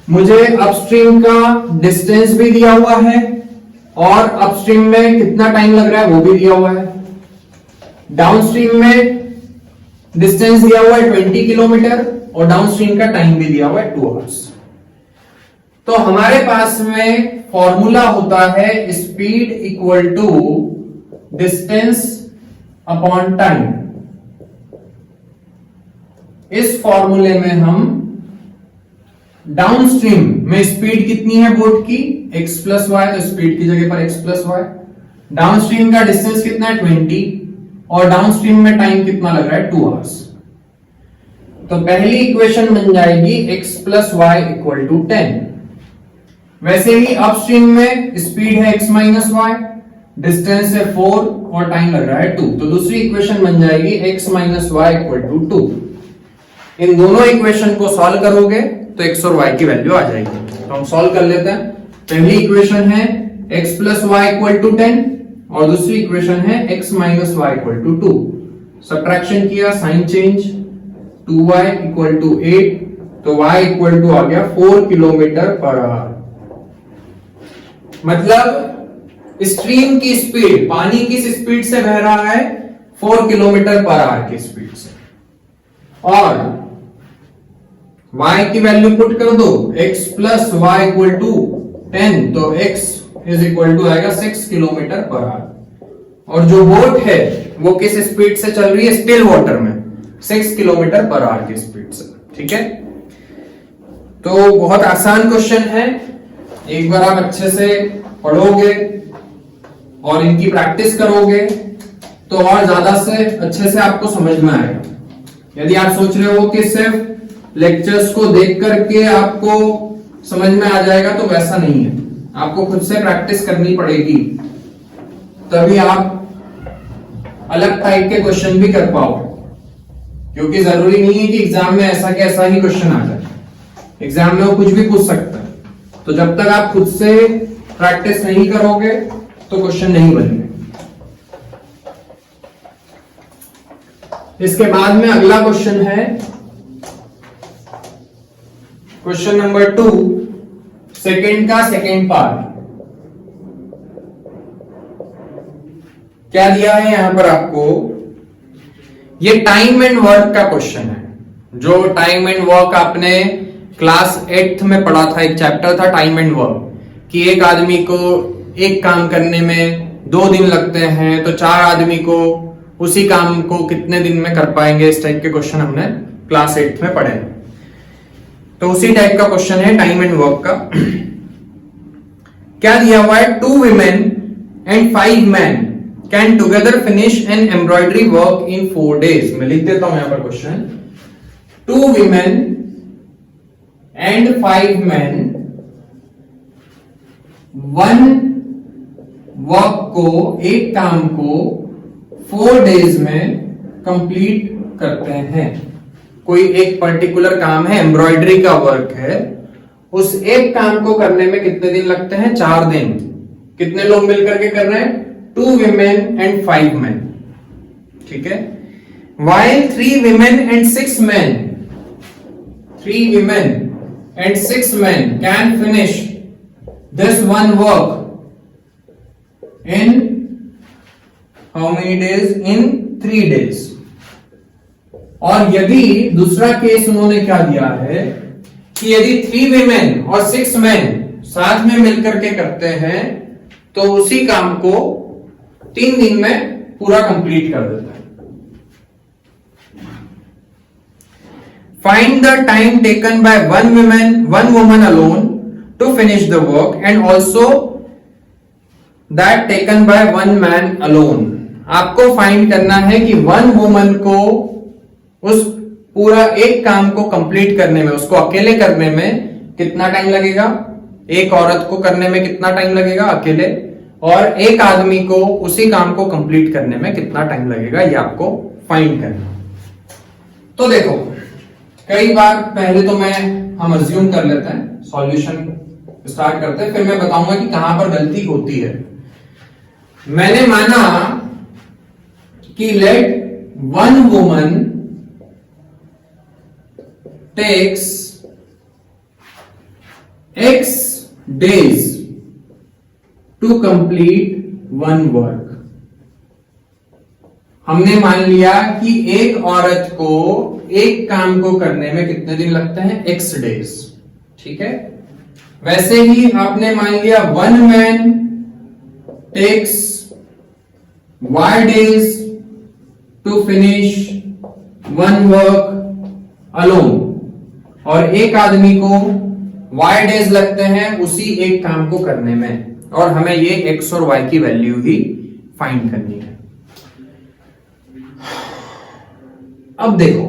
Speaker 1: मुझे अपस्ट्रीम का डिस्टेंस भी दिया हुआ है और अपस्ट्रीम में कितना टाइम लग रहा है वो भी दिया हुआ है। डाउनस्ट्रीम में डिस्टेंस दिया हुआ है 20 किलोमीटर और डाउनस्ट्रीम का टाइम भी दिया हुआ है 2 आवर्स। तो हमारे पास में फॉर्मूला होता है speed equal to distance upon time. इस फॉर्मूले में हम डाउनस्ट्रीम में स्पीड कितनी है बोट की? x प्लस वाई, तो स्पीड की जगह पर x प्लस वाई। डाउनस्ट्रीम का डिस्टेंस कितना है? 20, और डाउनस्ट्रीम में टाइम कितना लग रहा है? 2 आवर्स। तो पहली इक्वेशन बन जाएगी x plus y equal to 10। वैसे ही अपस्ट्रीम में स्पीड है x माइनस वाई, डिस्टेंस है 4 और टाइम लग रहा है 2, तो दूसरी इक्वेशन बन जाएगी x minus y equal to 2। इन दोनों इक्वेशन को सॉल्व करोगे तो x और y की वैल्यू आ जाएगी। तो हम सॉल्व कर लेते हैं। पहली इक्वेशन है x plus y equal to 10 और दूसरी इक्वेशन है x minus y equal to 2। Subtraction किया, sign change, 2y equal to 8, तो y इक्वल टू आ गया 4 किलोमीटर पर आवर। मतलब स्ट्रीम की स्पीड, पानी किस स्पीड से बह रहा है? 4 किलोमीटर पर आवर की स्पीड से। और y की वैल्यू पुट कर दो, x plus y equal to 10, तो x इज इक्वल टू आएगा 6 किलोमीटर पर आवर। और जो बोट है वो किस स्पीड से चल रही है? स्टिल वाटर में 6 किलोमीटर पर आवर की स्पीड से। ठीक है, तो बहुत आसान क्वेश्चन है, एक बार आप अच्छे से पढ़ोगे और इनकी प्रैक्टिस करोगे तो और ज्यादा से अच्छे से आपको समझ में आएगा। यदि आप सोच रहे हो कि सिर्फ लेक्चर्स को देख करके आपको समझ में आ जाएगा, तो वैसा नहीं है, आपको खुद से प्रैक्टिस करनी पड़ेगी, तभी आप अलग टाइप के क्वेश्चन भी कर पाओगे। क्योंकि जरूरी नहीं है कि एग्जाम में ऐसा के ऐसा ही क्वेश्चन आ जाए, एग्जाम में वो कुछ भी पूछ सकता है। तो जब तक आप खुद से प्रैक्टिस नहीं करोगे तो क्वेश्चन नहीं बनेंगे। इसके बाद में अगला क्वेश्चन है क्वेश्चन नंबर 2, सेकेंड का सेकेंड पार्ट। क्या दिया है यहां पर आपको, ये टाइम एंड वर्क का क्वेश्चन है। जो टाइम एंड वर्क आपने क्लास 8th में पढ़ा था, एक चैप्टर था टाइम एंड वर्क, कि एक आदमी को एक काम करने में 2 दिन लगते हैं तो 4 आदमी को उसी काम को कितने दिन में कर पाएंगे। इस टाइप के क्वेश्चन हमने क्लास 8th में पढ़े। तो उसी टाइप का क्वेश्चन है टाइम एंड वर्क का। क्या दिया हुआ है, 2 women and 5 men can together finish an embroidery work in 4 days। मैं लिख देता हूं यहां पर question, 2 women and 5 men one work को, एक काम को 4 डेज में कंप्लीट करते हैं। कोई एक पर्टिकुलर काम है, एम्ब्रॉयडरी का वर्क है, उस एक काम को करने में कितने दिन लगते हैं, 4 दिन। कितने लोग मिलकर के कर रहे हैं, 2 women and 5 men, ठीक है। While 3 women and 6 men, 3 women and 6 men can finish this one work in how many days, in 3 days। और यदि दूसरा केस उन्होंने क्या दिया है कि यदि 3 women और 6 men साथ में मिलकर के करते हैं तो उसी काम को 3 दिन में पूरा कंप्लीट कर देता है। Find the time taken by one woman alone to finish the work and also that taken by one man alone। आपको फाइंड करना है कि 1 वुमन को उस पूरा एक काम को कंप्लीट करने में, उसको अकेले करने में कितना टाइम लगेगा, एक औरत को करने में कितना टाइम लगेगा अकेले, और एक आदमी को उसी काम को कंप्लीट करने में कितना टाइम लगेगा, ये आपको फाइंड करना। तो देखो, कई बार पहले तो हम अज्यूम कर लेते हैं, सॉल्यूशन स्टार्ट करते हैं, फिर मैं बताऊंगा कि कहां पर गलती होती है। मैंने माना कि let 1 woman takes X days to complete 1 work. हमने मान लिया कि एक औरत को एक काम को करने में कितने दिन लगते हैं, X days, ठीक है। वैसे ही आपने मान लिया 1 man takes Y days to finish 1 work alone, और एक आदमी को Y days लगते हैं उसी एक काम को करने में, और हमें ये X और Y की वैल्यू ही फाइंड करनी है। अब देखो,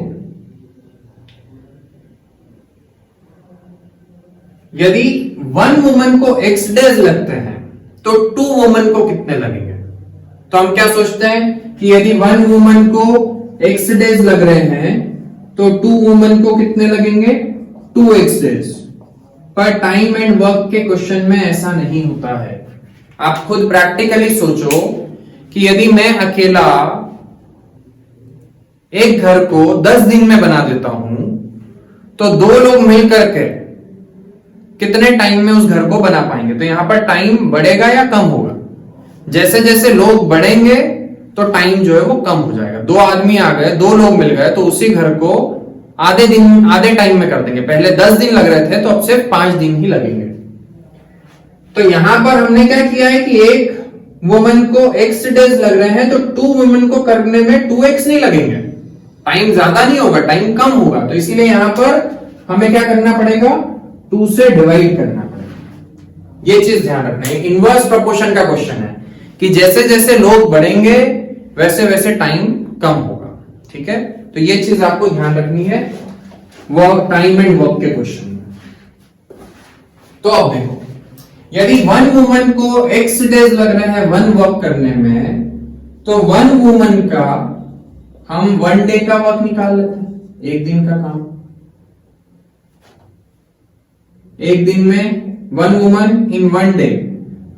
Speaker 1: यदि 1 वुमन को X डेज लगते हैं तो 2 वुमन को कितने लगेंगे। तो हम क्या सोचते हैं कि यदि 1 वुमन को X डेज लग रहे हैं तो 2 वुमन को कितने लगेंगे, 2X डेज। पर टाइम एंड वर्क के क्वेश्चन में ऐसा नहीं होता है। आप खुद प्रैक्टिकली सोचो कि यदि मैं अकेला एक घर को 10 दिन में बना देता हूं तो 2 लोग मिलकर के कितने टाइम में उस घर को बना पाएंगे। तो यहां पर टाइम बढ़ेगा या कम होगा, जैसे जैसे लोग बढ़ेंगे तो टाइम जो है वो कम हो जाएगा। 2 आदमी आ गए, 2 लोग मिल गए तो उसी घर को आधे टाइम में कर देंगे। पहले 10 दिन लग रहे थे तो अब सिर्फ 5 दिन ही लगेंगे। तो यहां पर हमने क्या किया है कि एक वुमन को X डेज लग रहे हैं तो 2 वुमन को करने में 2X नहीं लगेंगे, टाइम ज्यादा नहीं होगा, टाइम कम होगा। तो इसीलिए यहां पर हमें क्या करना पड़ेगा, 2 से डिवाइड करना पड़ेगा। ये चीज ध्यान रखना है। इनवर्स प्रोपोर्शन का क्वेश्चन है कि जैसे जैसे लोग बढ़ेंगे वैसे वैसे टाइम कम होगा, ठीक है। तो ये चीज आपको ध्यान रखनी है वर्क, टाइम एंड वर्क के क्वेश्चन में। तो अब देखो, यदि 1 वुमन को X डेज लग रहे हैं 1 वर्क करने में, तो 1 वुमन का हम 1 डे का वर्क निकाल लेते हैं, एक दिन का काम। एक दिन में 1 वुमन इन 1 डे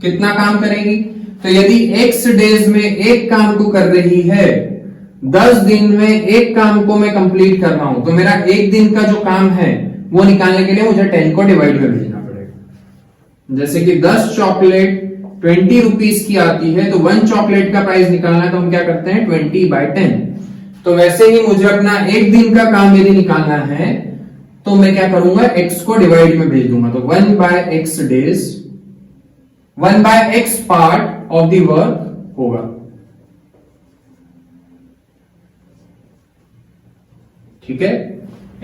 Speaker 1: कितना काम करेगी? तो यदि x डेज में एक काम को कर रही है, 10 दिन में एक काम को मैं कंप्लीट कर रहा हूं, तो मेरा एक दिन का जो काम है वो निकालने के लिए मुझे 10 को डिवाइड में भेजना पड़ेगा। जैसे कि 10 चॉकलेट 20 रुपीज की आती है, तो 1 चॉकलेट का प्राइस निकालना है तो हम क्या करते हैं 20/10। तो वैसे ही मुझे अपना एक दिन का काम यदि निकालना है तो मैं क्या करूंगा, x को डिवाइड में भेज दूंगा। तो 1/x days, 1/x part of the work होगा। ठीक है,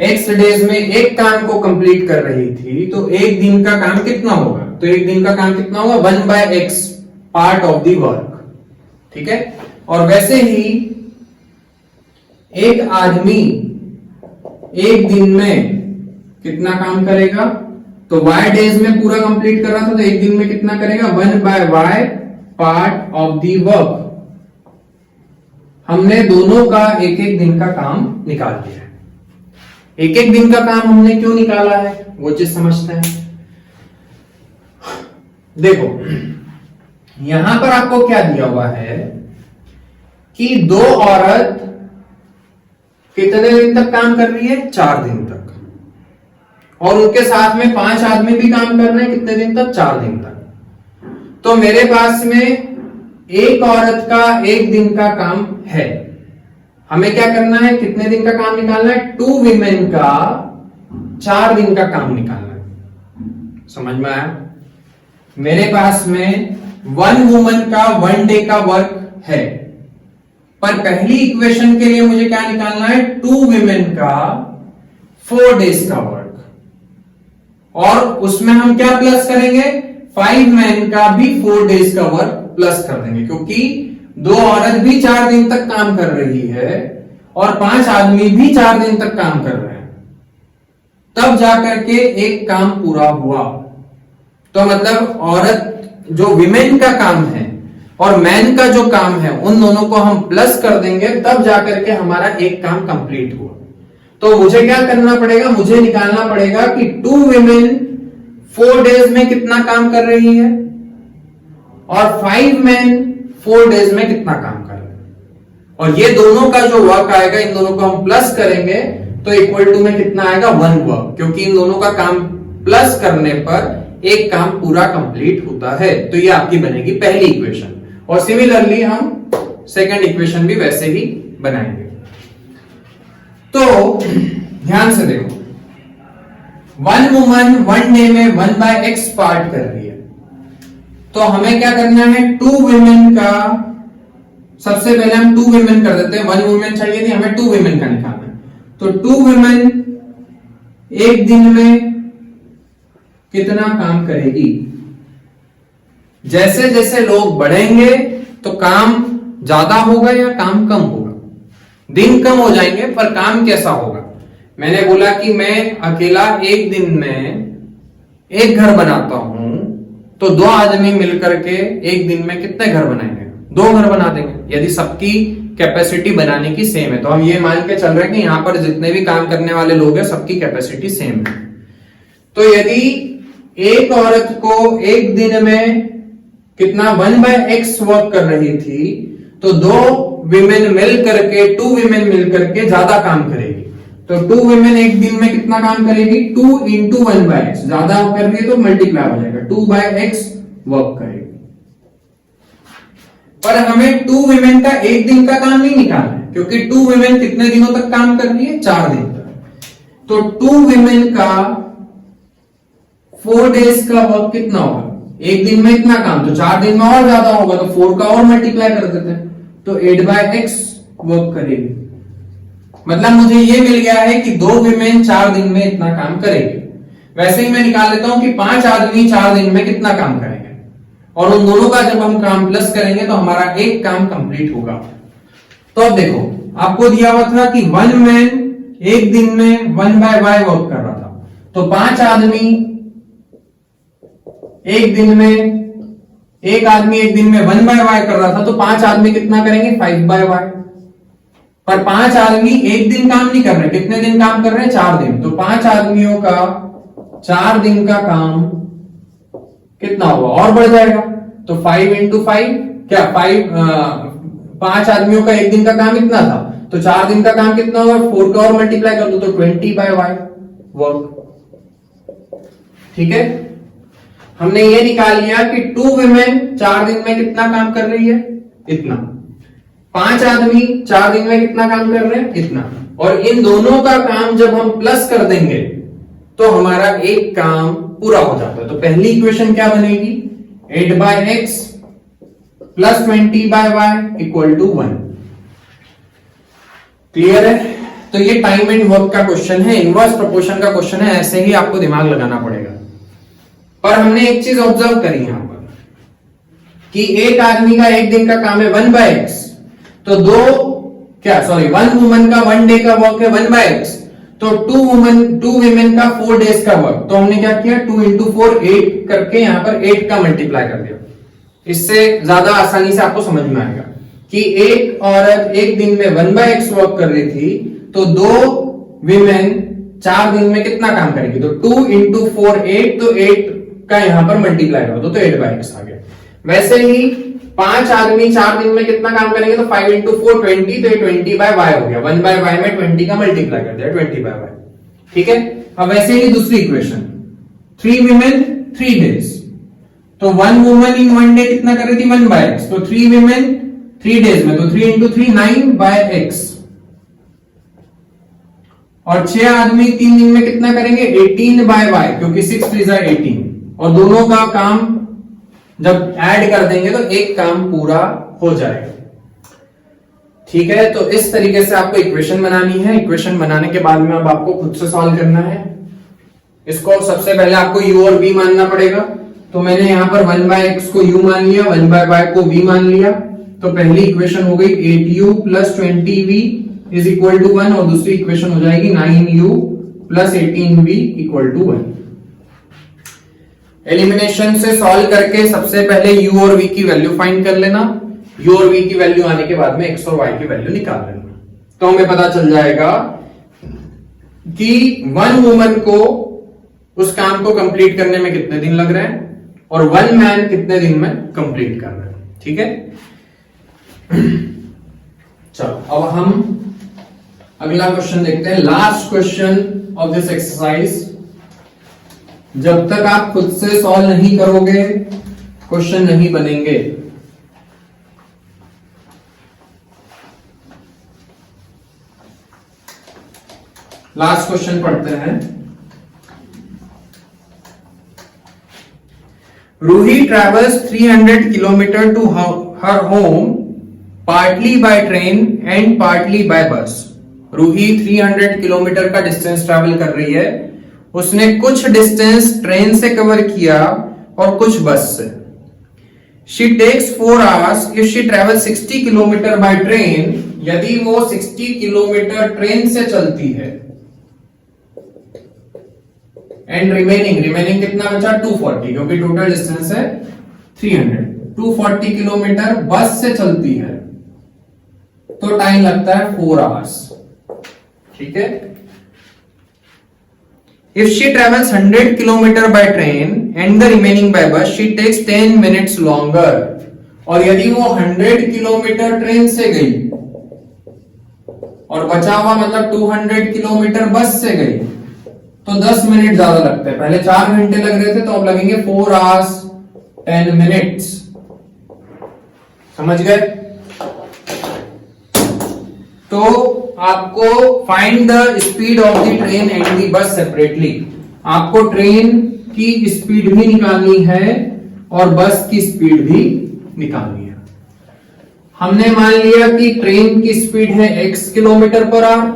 Speaker 1: x डेज में एक काम को कंप्लीट कर रही थी, तो एक दिन का काम कितना होगा? तो एक दिन का काम कितना होगा? 1/x part of the work. ठीक है, और वैसे ही एक आदमी एक दिन में कितना काम करेगा? तो y डेज में पूरा कंप्लीट कर रहा था, तो एक दिन में कितना करेगा? 1/y part of the work. हमने दोनों का एक एक दिन का काम निकाल दिया है। एक एक दिन का काम हमने क्यों निकाला है वो चीज समझते हैं। देखो, यहां पर आपको क्या दिया हुआ है कि 2 औरत कितने दिन तक काम कर रही है? 4 दिन तक, और उनके साथ में 5 आदमी भी काम कर रहे हैं, कितने दिन तक? 4 दिन तक। तो मेरे पास में एक औरत का एक दिन का काम है, हमें क्या करना है? कितने दिन का काम निकालना है? 2 विमेन का 4 दिन का काम निकालना है। समझ में आया? मेरे पास में 1 वुमन का 1 डे का वर्क है, पर पहली इक्वेशन के लिए मुझे क्या निकालना है? 2 विमेन का 4 डेज का वर्क, और उसमें हम क्या प्लस करेंगे? 5 मैन का भी 4 डेज का वर्क प्लस कर देंगे, क्योंकि 2 औरत भी 4 दिन तक काम कर रही है और 5 आदमी भी 4 दिन तक काम कर रहे हैं, तब जाकर के एक काम पूरा हुआ। तो मतलब औरत जो विमेन का काम है और मैन का जो काम है, उन दोनों को हम प्लस कर देंगे, तब जाकर के हमारा एक काम कंप्लीट हुआ। तो मुझे क्या करना पड़ेगा? मुझे निकालना पड़ेगा कि 2 विमेन 4 डेज में कितना काम कर रही है और 5 मैन 4 डेज में कितना काम कर रहे हैं, और ये दोनों का जो वर्क आएगा, इन दोनों को हम प्लस करेंगे तो इक्वल टू में कितना आएगा? 1 वर्क, क्योंकि इन दोनों का काम प्लस करने पर एक काम पूरा कंप्लीट होता है। तो ये आपकी बनेगी पहली इक्वेशन, और सिमिलरली हम सेकंड इक्वेशन भी वैसे ही बनाएंगे। तो ध्यान से देखो, 1 वुमन 1 डे में 1/x पार्ट कर रही है, तो हमें क्या करना है? 2 विमेन का, सबसे पहले हम 2 विमेन कर देते हैं। 1 वुमेन चाहिए थी, हमें 2 विमेन का निकालना है। तो 2 विमेन एक दिन में कितना काम करेगी? जैसे जैसे लोग बढ़ेंगे तो काम ज्यादा होगा या काम कम होगा? दिन कम हो जाएंगे, पर काम कैसा होगा? मैंने बोला कि मैं अकेला एक दिन में एक घर बनाता हूं, तो 2 आदमी मिलकर के एक दिन में कितने घर बनाएंगे? 2 घर बना देंगे, यदि सबकी कैपेसिटी बनाने की सेम है। तो हम ये मान के चल रहे हैं कि यहां पर जितने भी काम करने वाले लोग हैं, सबकी कैपेसिटी सेम है। तो यदि एक औरत को एक दिन में कितना 1/x वर्क कर रही थी, तो 2 विमेन मिल करके 2 विमेन मिल करके ज्यादा काम करेगी। तो 2 विमेन एक दिन में कितना काम करेगी? 2 × 1/x, ज्यादा कर रही है तो मल्टीप्लाई हो जाएगा, 2/x वर्क करेगी। पर हमें 2 विमेन का एक दिन का काम नहीं निकालना है, क्योंकि 2 विमेन कितने दिनों तक काम कर रही है? 4 दिन तक। तो 2 विमेन का 4 डेज का वर्क कितना होगा? एक दिन में इतना काम, तो 4 दिन में और ज्यादा होगा, तो 4 का और मल्टीप्लाई कर देते हैं, तो 8/x वर्क करेगी। मतलब मुझे ये मिल गया है कि 2 विमेन 4 दिन में इतना काम करेगी। वैसे ही मैं निकाल लेता हूं कि 5 आदमी 4 दिन में कितना काम करेंगे, और उन दोनों का जब हम काम प्लस करेंगे तो हमारा एक काम कंप्लीट होगा। तो अब देखो, आपको दिया हुआ था कि 1 मैन एक दिन में 1/y वर्क कर रहा था, तो 5 आदमी एक दिन में, एक आदमी एक दिन में 1/y कर रहा था, तो 5 आदमी कितना करेंगे? 5/y। पर 5 आदमी एक दिन काम नहीं कर रहे, कितने दिन काम कर रहे हैं? 4 दिन। तो 5 आदमियों का 4 दिन का काम कितना होगा, और बढ़ जाएगा। तो 5 इंटू 5 क्या 5 आदमियों का एक दिन का काम इतना था, तो 4 दिन का काम कितना होगा, 4 का और मल्टीप्लाई कर दो तो 20/y वर्क। ठीक है, हमने ये निकाल लिया कि 2 विमेन 4 दिन में कितना काम कर रही है, इतना। 5 आदमी 4 दिन में कितना काम कर रहे हैं, इतना। और इन दोनों का काम जब हम प्लस कर देंगे तो हमारा एक काम पूरा हो जाता है। तो पहली इक्वेशन क्या बनेगी, 8/x plus 20/y equal to 1। Clear है। तो ये टाइम एंड वर्क का क्वेश्चन है, इनवर्स प्रोपोर्शन का क्वेश्चन है, ऐसे ही आपको दिमाग लगाना पड़ेगा। पर हमने एक चीज ऑब्जर्व करी यहां पर कि एक आदमी का एक दिन का काम है 1/x, तो 1 वुमन का 1 डे का वर्क है 1/x, तो 2 विमेन का 4 डेज का वर्क। तो हमने क्या किया, 2 इंटू 4 8 करके यहां पर 8 का मल्टीप्लाई कर दिया। इससे ज्यादा आसानी से आपको समझ में आएगा कि एक औरत एक दिन में 1/x वर्क कर रही थी, तो 2 विमेन 4 दिन में कितना काम करेगी, तो 2 इंटू 4 8, तो 8 का यहां पर मल्टीप्लाई कर दो तो 8/x आ गया। वैसे ही 5 आदमी 4 दिन में कितना काम करेंगे, तो 5 इंटू 4 20, तो 20/y हो गया। 1/y में 20 का मल्टीप्लाई कर दिया 20/y। ठीक है। अब वैसे ही दूसरी इक्वेशन, 3 विमेन 3 डेज, तो 1 वुमन इन 1 डे कितना कर रही थी 1/x, तो 3 विमेन 3 डेज में, तो 3 इंटू 3 9/x। और 6 आदमी 3 दिन में कितना करेंगे 18/y, क्योंकि 6 3 18, और दोनों का काम जब ऐड कर देंगे तो एक काम पूरा हो जाएगा। ठीक है। तो इस तरीके से आपको इक्वेशन बनानी है। इक्वेशन बनाने के बाद में अब आपको खुद से सॉल्व करना है। इसको सबसे पहले आपको u और v मानना पड़ेगा। तो मैंने यहां पर 1/x को u मान लिया, 1/y को v मान लिया। तो पहली इक्वेशन हो गई 8u plus 20v is equal to 1, और दूसरी इक्वेशन हो जाएगी 9u plus 18v equal to 1। Elimination से सॉल्व करके सबसे पहले u और v की वैल्यू फाइंड कर लेना। u और v की वैल्यू आने के बाद में x और y की वैल्यू निकाल लेना। तो हमें पता चल जाएगा कि 1 वुमन को उस काम को कंप्लीट करने में कितने दिन लग रहे हैं, और 1 मैन कितने दिन में कंप्लीट कर रहे हैं। ठीक है। चलो अब हम अगला क्वेश्चन देखते हैं, last question of this exercise. जब तक आप खुद से सॉल्व नहीं करोगे क्वेश्चन नहीं बनेंगे। लास्ट क्वेश्चन पढ़ते हैं। Ruhi travels 300 kilometre to her home partly by train and partly by bus. Ruhi 300 kilometre का डिस्टेंस ट्रैवल कर रही है। उसने कुछ डिस्टेंस ट्रेन से कवर किया और कुछ बस से। She takes 4 hours if she travel 60 kilometre by train. यदि वो 60 किलोमीटर ट्रेन से चलती है, एंड रिमेनिंग कितना बचा 240, क्योंकि टोटल डिस्टेंस है 300। 240 किलोमीटर बस से चलती है तो टाइम लगता है 4 आवर्स। ठीक है। If she travels 100 kilometer by train and the remaining by bus, she takes 10 minutes longer. और यदि वो 100 किलोमीटर ट्रेन से गई और बचा हुआ मतलब 200 किलोमीटर बस से गई तो 10 मिनट ज्यादा लगते हैं। पहले 4 घंटे लग रहे थे तो अब लगेंगे 4 hours 10 minutes। समझ गए। तो आपको find the speed of the train and the bus separately. आपको ट्रेन की स्पीड भी निकालनी है और बस की स्पीड भी निकालनी है। हमने मान लिया कि ट्रेन की स्पीड है x kilometre per hour.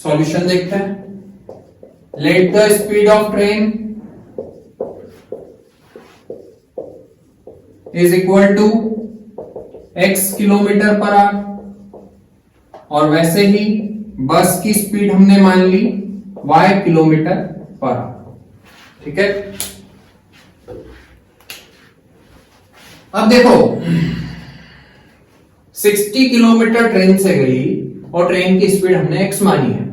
Speaker 1: Solution देखते हैं। Let the speed of train is equal to x kilometre per hour, और वैसे ही बस की स्पीड हमने मान ली y किलोमीटर पर आवर। ठीक है। अब देखो 60 किलोमीटर ट्रेन से गई और ट्रेन की स्पीड हमने x मानी है,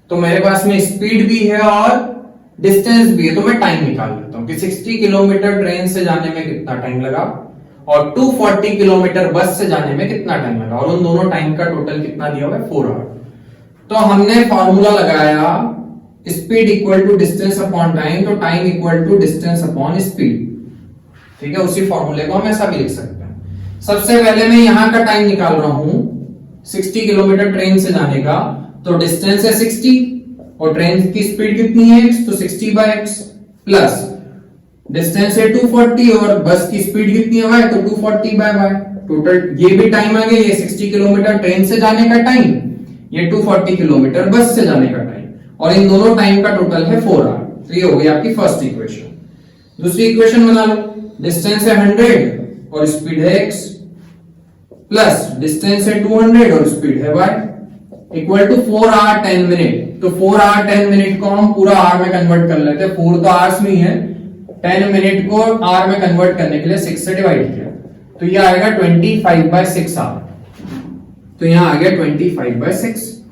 Speaker 1: तो मेरे पास में स्पीड भी है और डिस्टेंस भी है, तो मैं टाइम निकाल लेता हूं कि 60 किलोमीटर ट्रेन से जाने में कितना टाइम लगा और 240 किलोमीटर बस से जाने में कितना टाइम लगा, और उन दोनों टाइम का टोटल कितना दिया हुआ है 4 आवर। तो हमने फॉर्मूला लगाया speed equal to distance upon time, तो time equal to distance upon speed. ठीक है, उसी फॉर्मूले को हम ऐसा भी लिख सकते हैं। सबसे पहले मैं यहां का टाइम निकाल रहा हूं 60 किलोमीटर ट्रेन से जाने का, तो डिस्टेंस है 60 और ट्रेन की स्पीड कितनी है x, तो 60/x प्लस डिस्टेंस है 240 और बस की स्पीड कितनी है y, तो 240/y। टोटल ये भी टाइम आ गया, ये 60 किलोमीटर ट्रेन से जाने का टाइम, ये 240 किलोमीटर बस से जाने का टाइम, और इन दोनों टाइम का टोटल है 4 आवर। तो ये हो गई आपकी फर्स्ट इक्वेशन। दूसरी इक्वेशन बना लो, डिस्टेंस है 100 और स्पीड है x प्लस डिस्टेंस है 200 और स्पीड है y इक्वल टू 4 आवर 10 मिनट। तो 4 आवर 10 मिनट को हम पूरा आवर में कन्वर्ट कर लेते हैं, 4 तो आवर्स में ही है, 10 मिनट को आवर में कन्वर्ट करने के लिए 6 से डिवाइड किया, तो ये आएगा 25/6 आवर। तो यहां आ गया 25/6।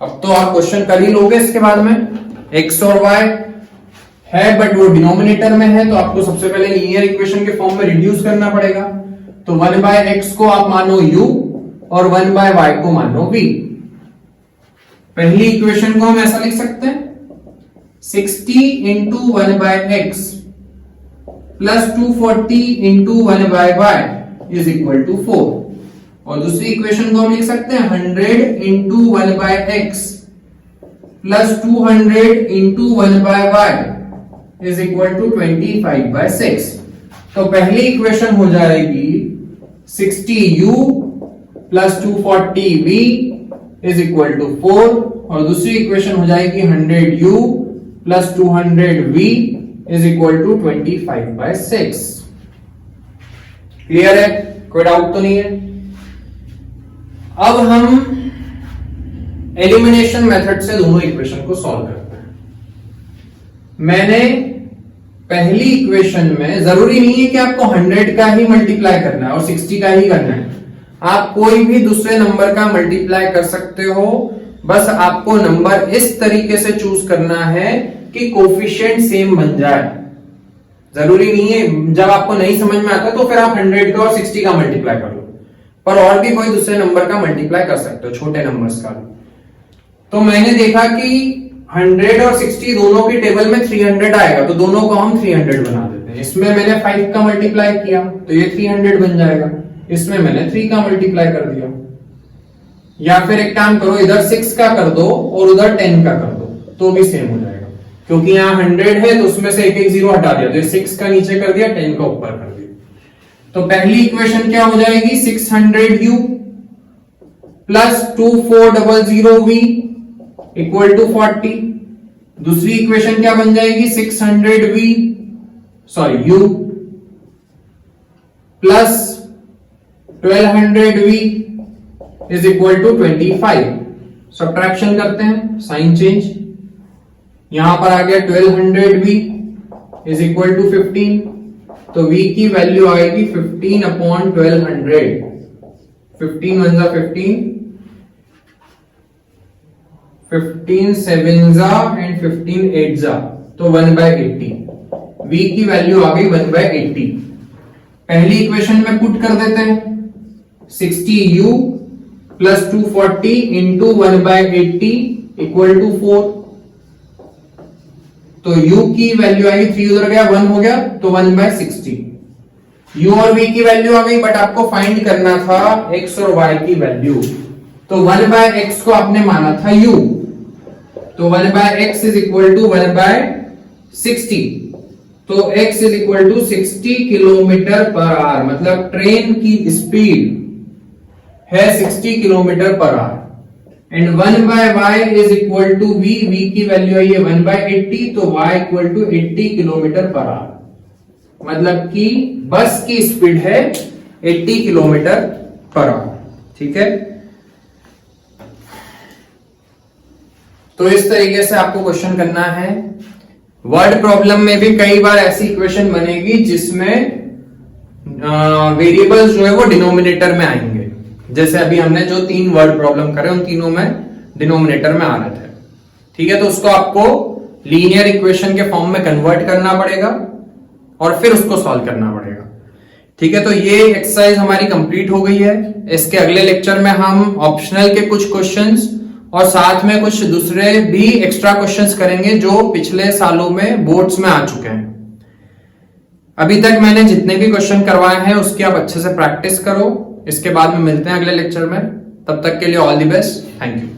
Speaker 1: अब तो आप क्वेश्चन कर ही लोगे इसके बाद में, x और y है बट वो डिनोमिनेटर में है, तो आपको सबसे पहले लीनियर इक्वेशन के फॉर्म में रिड्यूस करना पड़ेगा। तो 1/x को आप मानो u और 1/y को मानो v। पहली इक्वेशन को हम ऐसा लिख सकते हैं 60 into 1/x plus 240 into 1/y is equal to 4, और दूसरी इक्वेशन को हम लिख सकते हैं 100 into 1/x plus 200 into 1/y is equal to 25/6। तो पहली इक्वेशन हो जाएगी 60u plus 240v is equal to 4, और दूसरी इक्वेशन हो जाएगी 100u plus 200v is equal to 25/6। Clear है, कोई डाउट तो नहीं है। अब हम एलिमिनेशन मेथड से दोनों इक्वेशन को सॉल्व करते हैं। मैंने पहली इक्वेशन में, जरूरी नहीं है कि आपको 100 का ही मल्टीप्लाई करना है और 60 का ही करना है, आप कोई भी दूसरे नंबर का मल्टीप्लाई कर सकते हो, बस आपको नंबर इस तरीके से चूज करना है कि कोफिशिएंट सेम बन जाए। जरूरी नहीं है, जब आपको नहीं समझ में आता तो फिर आप 100 का और 60 का मल्टीप्लाई कर लो, पर और भी कोई दूसरे नंबर का मल्टीप्लाई कर सकते हो, छोटे नंबर्स का। तो मैंने देखा कि 100 और 60 दोनों की टेबल में 300 आएगा, तो दोनों को हम 300 बना देते हैं। इसमें मैंने 5 का मल्टीप्लाई किया तो ये 300 बन जाएगा, इसमें मैंने 3 का मल्टीप्लाई कर दिया। या फिर एक काम करो, इधर 6 का कर दो और उधर 10 का कर दो, तो भी सेम हो जाएगा, क्योंकि यहाँ 100 है तो उसमें से एक 0 हटा दिया, तो 6 का नीचे कर दिया, 10 का ऊपर कर दिया। तो पहली इक्वेशन क्या हो जाएगी 600u plus 2400v equal to 40। दूसरी इक्वेशन क्या बन जाएगी 600u plus 1200v is equal to 25। Subtraction करते हैं, साइन चेंज, यहां पर आ गया 1200v इज इक्वल टू 15, तो v की वैल्यू आएगी 15/1200। 15 1 जा 15, 15 7 जा एंड 15 8 जा, तो 1/80। v की वैल्यू आ गई 1/80। पहली इक्वेशन में पुट कर देते हैं 60u plus 240 into 1/80 equal to 4, तो u की वैल्यू आएगी 3 उधर गया 1 हो गया, तो 1/60। u और v की वैल्यू आ गई, बट आपको फाइंड करना था x और y की वैल्यू, तो 1/x को आपने माना था u, तो 1/x इज इक्वल टू 1/60, तो x is equal to 60 kilometre per hour, मतलब ट्रेन की स्पीड है 60 kilometre per hour, and 1/y is equal to v, v की वैल्यू आई है 1/80, तो y equal to 80 kilometre per hour, मतलब कि बस की स्पीड है 80 किलोमीटर पर आवर। ठीक है, तो इस तरीके से आपको क्वेश्चन करना है। वर्ड प्रॉब्लम में भी कई बार ऐसी इक्वेशन बनेगी जिसमें वेरिएबल्स जो है वो डिनोमिनेटर में आएंगे, जैसे अभी हमने जो 3 वर्ड प्रॉब्लम करे उन तीनों में डिनोमिनेटर में आ रहे थे। ठीक है, तो उसको आपको लीनियर इक्वेशन के फॉर्म में कन्वर्ट करना पड़ेगा और फिर उसको सॉल्व करना पड़ेगा। ठीक है, तो ये एक्सरसाइज हमारी कंप्लीट हो गई है। इसके अगले लेक्चर में हम ऑप्शनल के कुछ क्वेश्चंस और साथ में कुछ दूसरे भी एक्स्ट्रा क्वेश्चंस करेंगे जो पिछले सालों में बोर्ड्स में आ चुके हैं। अभी तक मैंने जितने भी क्वेश्चन करवाए हैं उसकी आप अच्छे से प्रैक्टिस करो। इसके बाद में मिलते हैं अगले लेक्चर में। तब तक के लिए all the best. Thank you.